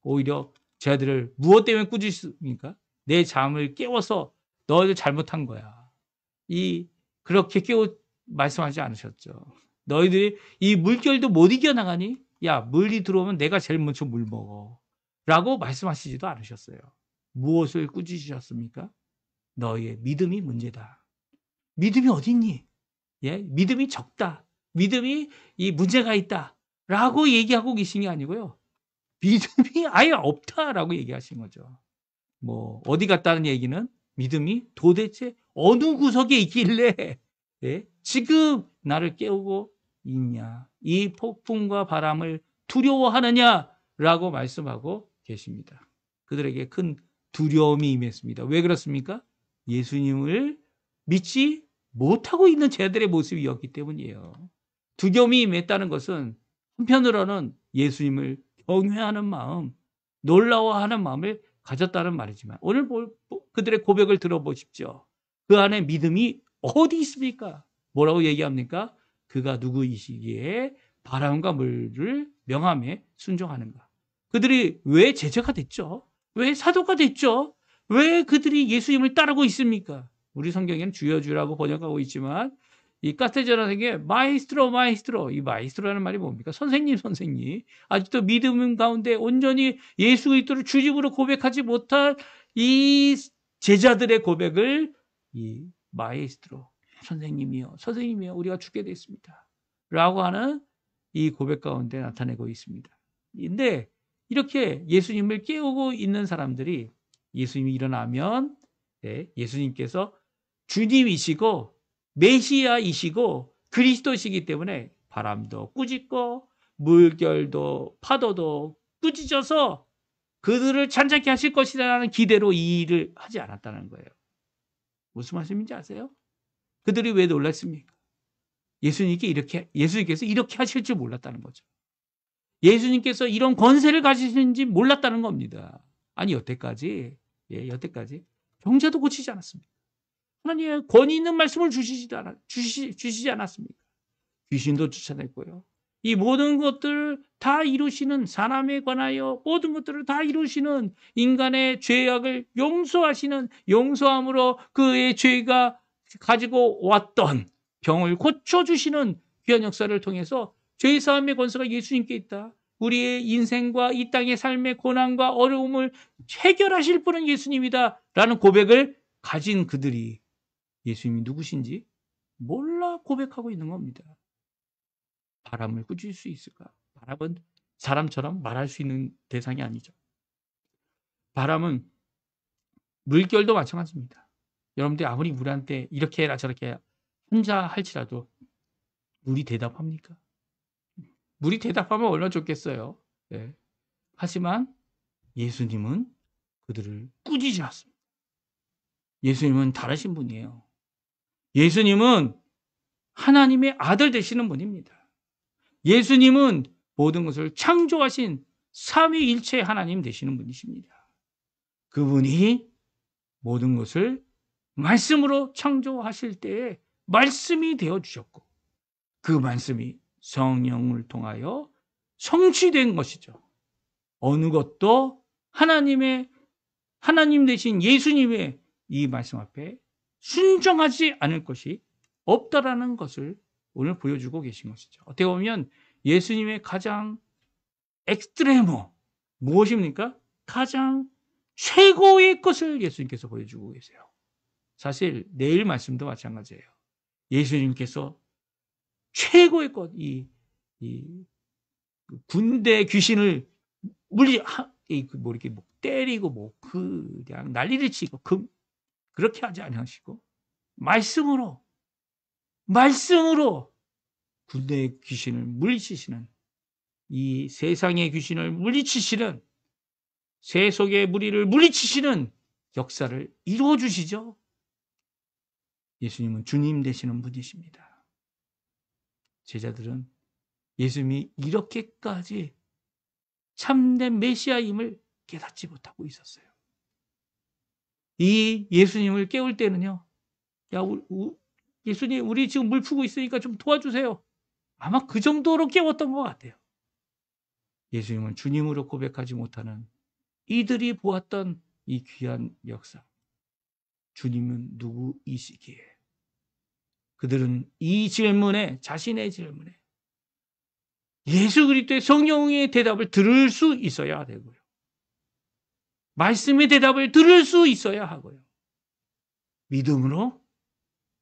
오히려 제자들을 무엇 때문에 꾸짖습니까? 내 잠을 깨워서 너희들 잘못한 거야. 그렇게 말씀하지 않으셨죠. 너희들이 이 물결도 못 이겨나가니? 야, 물이 들어오면 내가 제일 먼저 물 먹어. 라고 말씀하시지도 않으셨어요. 무엇을 꾸짖으셨습니까? 너희의 믿음이 문제다. 믿음이 어디 있니? 믿음이 적다. 믿음이 문제가 있다. 라고 얘기하고 계신 게 아니고요. 믿음이 아예 없다라고 얘기하신 거죠. 뭐 어디 갔다는 얘기는 믿음이 도대체 어느 구석에 있길래 지금 나를 깨우고 있냐. 이 폭풍과 바람을 두려워하느냐라고 말씀하고 계십니다. 그들에게 큰 두려움이 임했습니다. 왜 그렇습니까? 예수님을 믿지 못하고 있는 제자들의 모습이었기 때문이에요. 두려움이 임했다는 것은 한편으로는 예수님을 경외하는 마음, 놀라워하는 마음을 가졌다는 말이지만 오늘 그들의 고백을 들어보십시오. 그 안에 믿음이 어디 있습니까? 뭐라고 얘기합니까? 그가 누구이시기에 바람과 물을 명함에 순종하는가. 그들이 왜 제자가 됐죠? 왜 사도가 됐죠? 왜 그들이 예수님을 따르고 있습니까? 우리 성경에는 주여주라고 번역하고 있지만 이 카테제라에게 마이스트로 이 마이스트로라는 말이 뭡니까? 선생님 아직도 믿음 가운데 온전히 예수 그리스도를 주님으로 고백하지 못한 이 제자들의 고백을 이 마이스트로 선생님이요 우리가 죽게 됐습니다 라고 하는 이 고백 가운데 나타내고 있습니다. 근데 이렇게 예수님을 깨우고 있는 사람들이 예수님이 일어나면 예수님께서 주님이시고 메시아이시고 그리스도시기 때문에 바람도 꾸짖고 물결도 파도도 꾸짖어서 그들을 찬잡게 하실 것이라는 기대로 이 일을 하지 않았다는 거예요. 무슨 말씀인지 아세요? 그들이 왜 놀랐습니까? 예수님께서 이렇게 하실 줄 몰랐다는 거죠. 예수님께서 이런 권세를 가지시는지 몰랐다는 겁니다. 아니 여태까지 병자도 고치지 않았습니다. 하나님의 권위 있는 말씀을 주시지 않았습니까? 귀신도 쫓아냈고요. 이 모든 것들을 다 이루시는 사람에 관하여 모든 것들을 다 이루시는 인간의 죄악을 용서하시는 용서함으로 그의 죄가 가지고 왔던 병을 고쳐주시는 귀한 역사를 통해서 죄사함의 권세가 예수님께 있다. 우리의 인생과 이 땅의 삶의 고난과 어려움을 해결하실 분은 예수님이다. 라는 고백을 가진 그들이 예수님이 누구신지 몰라 고백하고 있는 겁니다. 바람을 꾸짖을 수 있을까? 바람은 사람처럼 말할 수 있는 대상이 아니죠. 바람은 물결도 마찬가지입니다. 여러분들 아무리 물한테 이렇게 해라 저렇게 혼자 할지라도 물이 대답합니까? 물이 대답하면 얼마나 좋겠어요. 네. 하지만 예수님은 그들을 꾸짖지 않습니다. 예수님은 다르신 분이에요. 예수님은 하나님의 아들 되시는 분입니다. 예수님은 모든 것을 창조하신 삼위일체 하나님 되시는 분이십니다. 그분이 모든 것을 말씀으로 창조하실 때에 말씀이 되어주셨고 그 말씀이 성령을 통하여 성취된 것이죠. 어느 것도 하나님 되신 예수님의 이 말씀 앞에 순종하지 않을 것이 없다라는 것을 오늘 보여주고 계신 것이죠. 어떻게 보면 예수님의 가장 엑스트레모 무엇입니까? 가장 최고의 것을 예수님께서 보여주고 계세요. 사실 내일 말씀도 마찬가지예요. 예수님께서 최고의 것, 군대 귀신을 이렇게 때리고 그냥 난리를 치고 그렇게 하지 않으시고 말씀으로 군대의 귀신을 물리치시는 이 세상의 귀신을 물리치시는 세속의 무리를 물리치시는 역사를 이루어 주시죠. 예수님은 주님 되시는 분이십니다. 제자들은 예수님이 이렇게까지 참된 메시아임을 깨닫지 못하고 있었어요. 이 예수님을 깨울 때는요. 예수님 우리 지금 물 푸고 있으니까 좀 도와주세요. 아마 그 정도로 깨웠던 것 같아요. 예수님은 주님으로 고백하지 못하는 이들이 보았던 이 귀한 역사. 주님은 누구이시기에? 그들은 이 질문에 자신의 질문에 예수 그리스도의 성령의 대답을 들을 수 있어야 되고요. 말씀의 대답을 들을 수 있어야 하고요. 믿음으로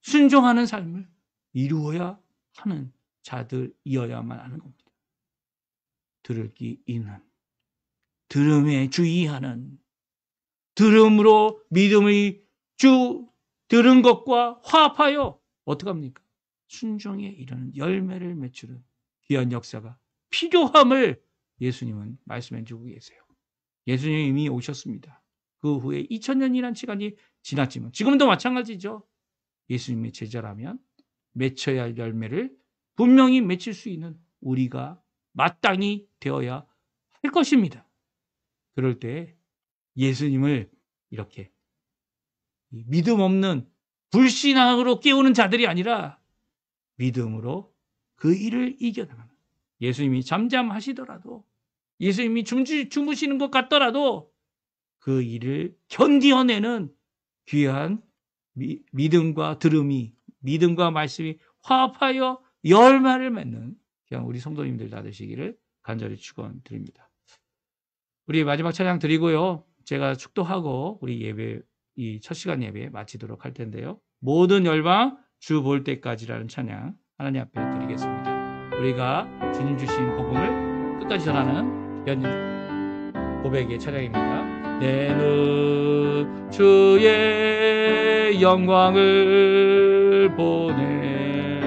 순종하는 삶을 이루어야 하는 자들이어야만 하는 겁니다. 들기 있는, 들음에 주의하는, 들음으로 믿음의 주 들은 것과 화합하여 어떻게 합니까? 순종에 이르는 열매를 맺추는 귀한 역사가 필요함을 예수님은 말씀해 주고 계세요. 예수님이 이미 오셨습니다. 그 후에 2000년이라는 시간이 지났지만 지금도 마찬가지죠. 예수님의 제자라면 맺혀야 할 열매를 분명히 맺힐 수 있는 우리가 마땅히 되어야 할 것입니다. 그럴 때 예수님을 이렇게 믿음 없는 불신앙으로 깨우는 자들이 아니라 믿음으로 그 일을 이겨나가는, 예수님이 잠잠하시더라도, 예수님이 주무시는 것 같더라도 그 일을 견디어내는 귀한 믿음과 들음이, 믿음과 말씀이 화합하여 열매를 맺는 귀한 우리 성도님들 다 되시기를 간절히 축원드립니다. 우리 마지막 찬양 드리고요. 제가 축도하고 우리 예배, 이 첫 시간 예배 마치도록 할 텐데요. 모든 열방 주 볼 때까지라는 찬양 하나님 앞에 드리겠습니다. 우리가 주님 주신 복음을 끝까지 전하는 귀한 고백의 찬양입니다. 내 눈 주의 영광을 보네,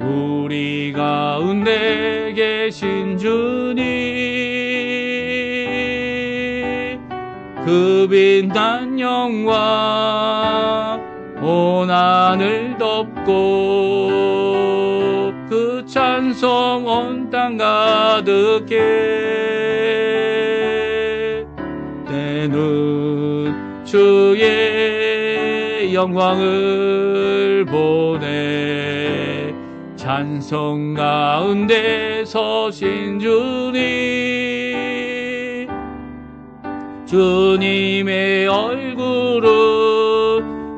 우리 가운데 계신 주님, 그 빛난 영광 온 하늘 덮고 그 찬송 온 땅 가득해. 내 눈 주의 영광을 보네, 찬송 가운데 서신 주님, 주님의 얼굴은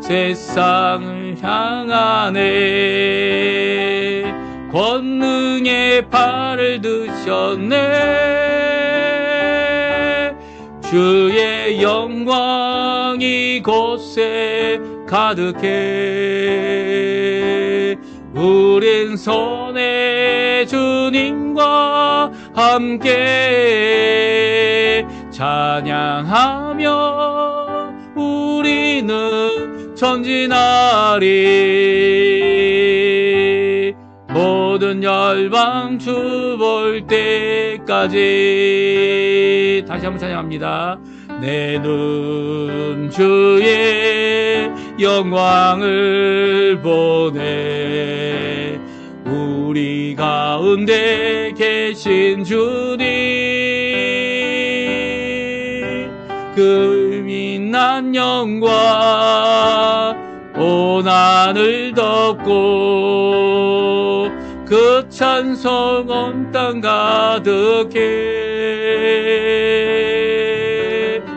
세상을 향하네, 권능의 팔을 드셨네, 주의 영광 이곳에 가득해. 우린 선의 주님과 함께 찬양하며 우리는 전진하리, 모든 열방 주 볼 때까지. 다시 한번 찬양합니다. 내 눈 주의 영광을 보네, 우리 가운데 계신 주님, 그 빛난 영광 온 하늘 덮고 그 찬송 온 땅 가득해.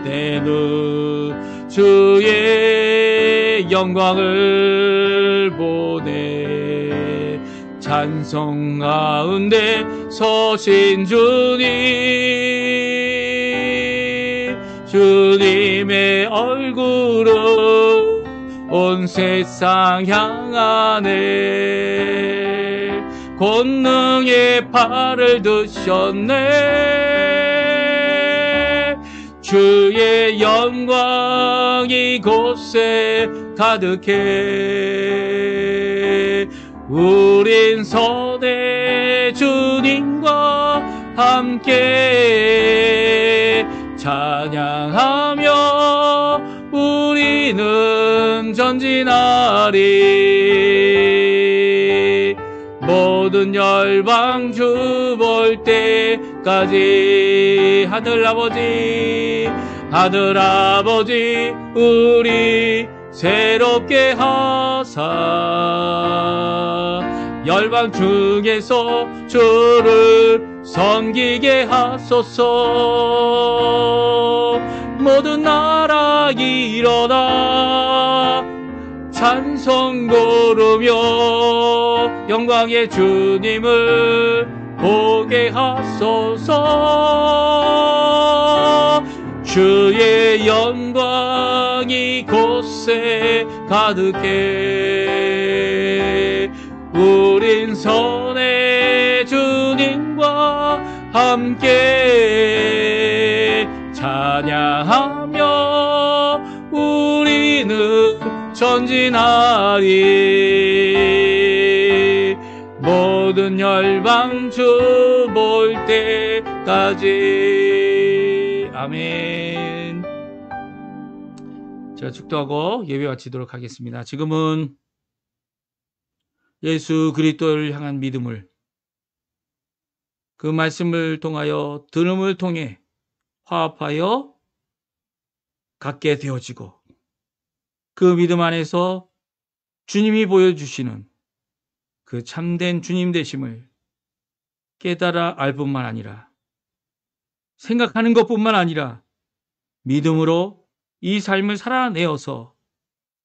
내 눈 주의 영광을 보네, 찬송 가운데 서신 주님, 주님의 얼굴은 온 세상 향하네, 권능의 팔을 드셨네, 주의 영광 이곳에 가득해. 우린 선의 주님과 함께 찬양하며 우리는 전진하리, 모든 열방 주 볼 때까지. 하늘아버지 우리 새롭게 하사, 열방 중에서 주를 섬기게 하소서. 모든 나라 일어나 찬송 부르며 영광의 주님을 보게 하소서. 주의 영광 이곳에 가득해. 우린 선의 주님과 함께 찬양하며 우리는 전진하리. 모든 열방 주 볼 때까지. 아멘. 제가 축도하고 예배 마치도록 하겠습니다. 지금은 예수 그리스도를 향한 믿음을, 그 말씀을 통하여 들음을 통해 화합하여 갖게 되어지고, 그 믿음 안에서 주님이 보여주시는 그 참된 주님 되심을 깨달아 알 뿐만 아니라, 생각하는 것뿐만 아니라 믿음으로 이 삶을 살아내어서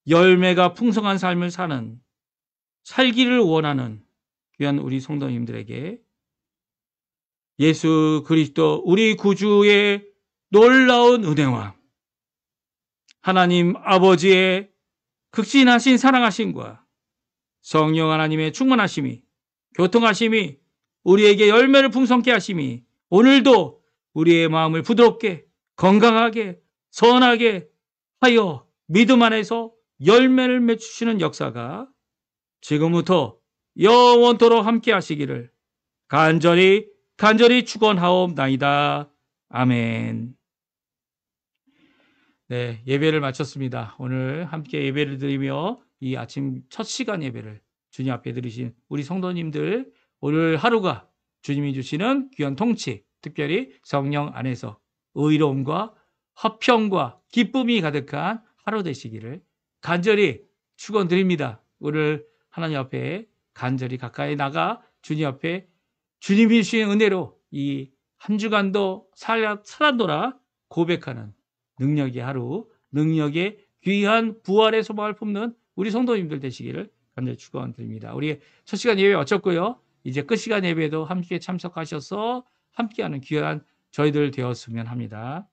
열매가 풍성한 삶을 살기를 원하는 귀한 우리 성도님들에게 예수 그리스도 우리 구주의 놀라운 은혜와 하나님 아버지의 극진하신 사랑하심과 성령 하나님의 충만하심이, 교통하심이, 우리에게 열매를 풍성케 하심이 오늘도 우리의 마음을 부드럽게, 건강하게, 선하게 하여 믿음 안에서 열매를 맺으시는 역사가 지금부터 영원토록 함께 하시기를 간절히 축원하옵나이다. 아멘. 네, 예배를 마쳤습니다. 오늘 함께 예배를 드리며 이 아침 첫 시간 예배를 주님 앞에 드리신 우리 성도님들, 오늘 하루가 주님이 주시는 귀한 통치, 특별히 성령 안에서 의로움과 화평과 기쁨이 가득한 하루 되시기를 간절히 축원드립니다. 오늘 하나님 앞에 간절히 가까이 나가 주님 앞에 주님이 주신 은혜로 이 한 주간도 살았노라 고백하는 능력의 하루, 능력의 귀한 부활의 소망을 품는 우리 성도님들 되시기를 간절히 축원드립니다. 우리 첫 시간 예배 마쳤고요. 이제 끝 시간 예배도 함께 참석하셔서 함께하는 귀한 저희들 되었으면 합니다.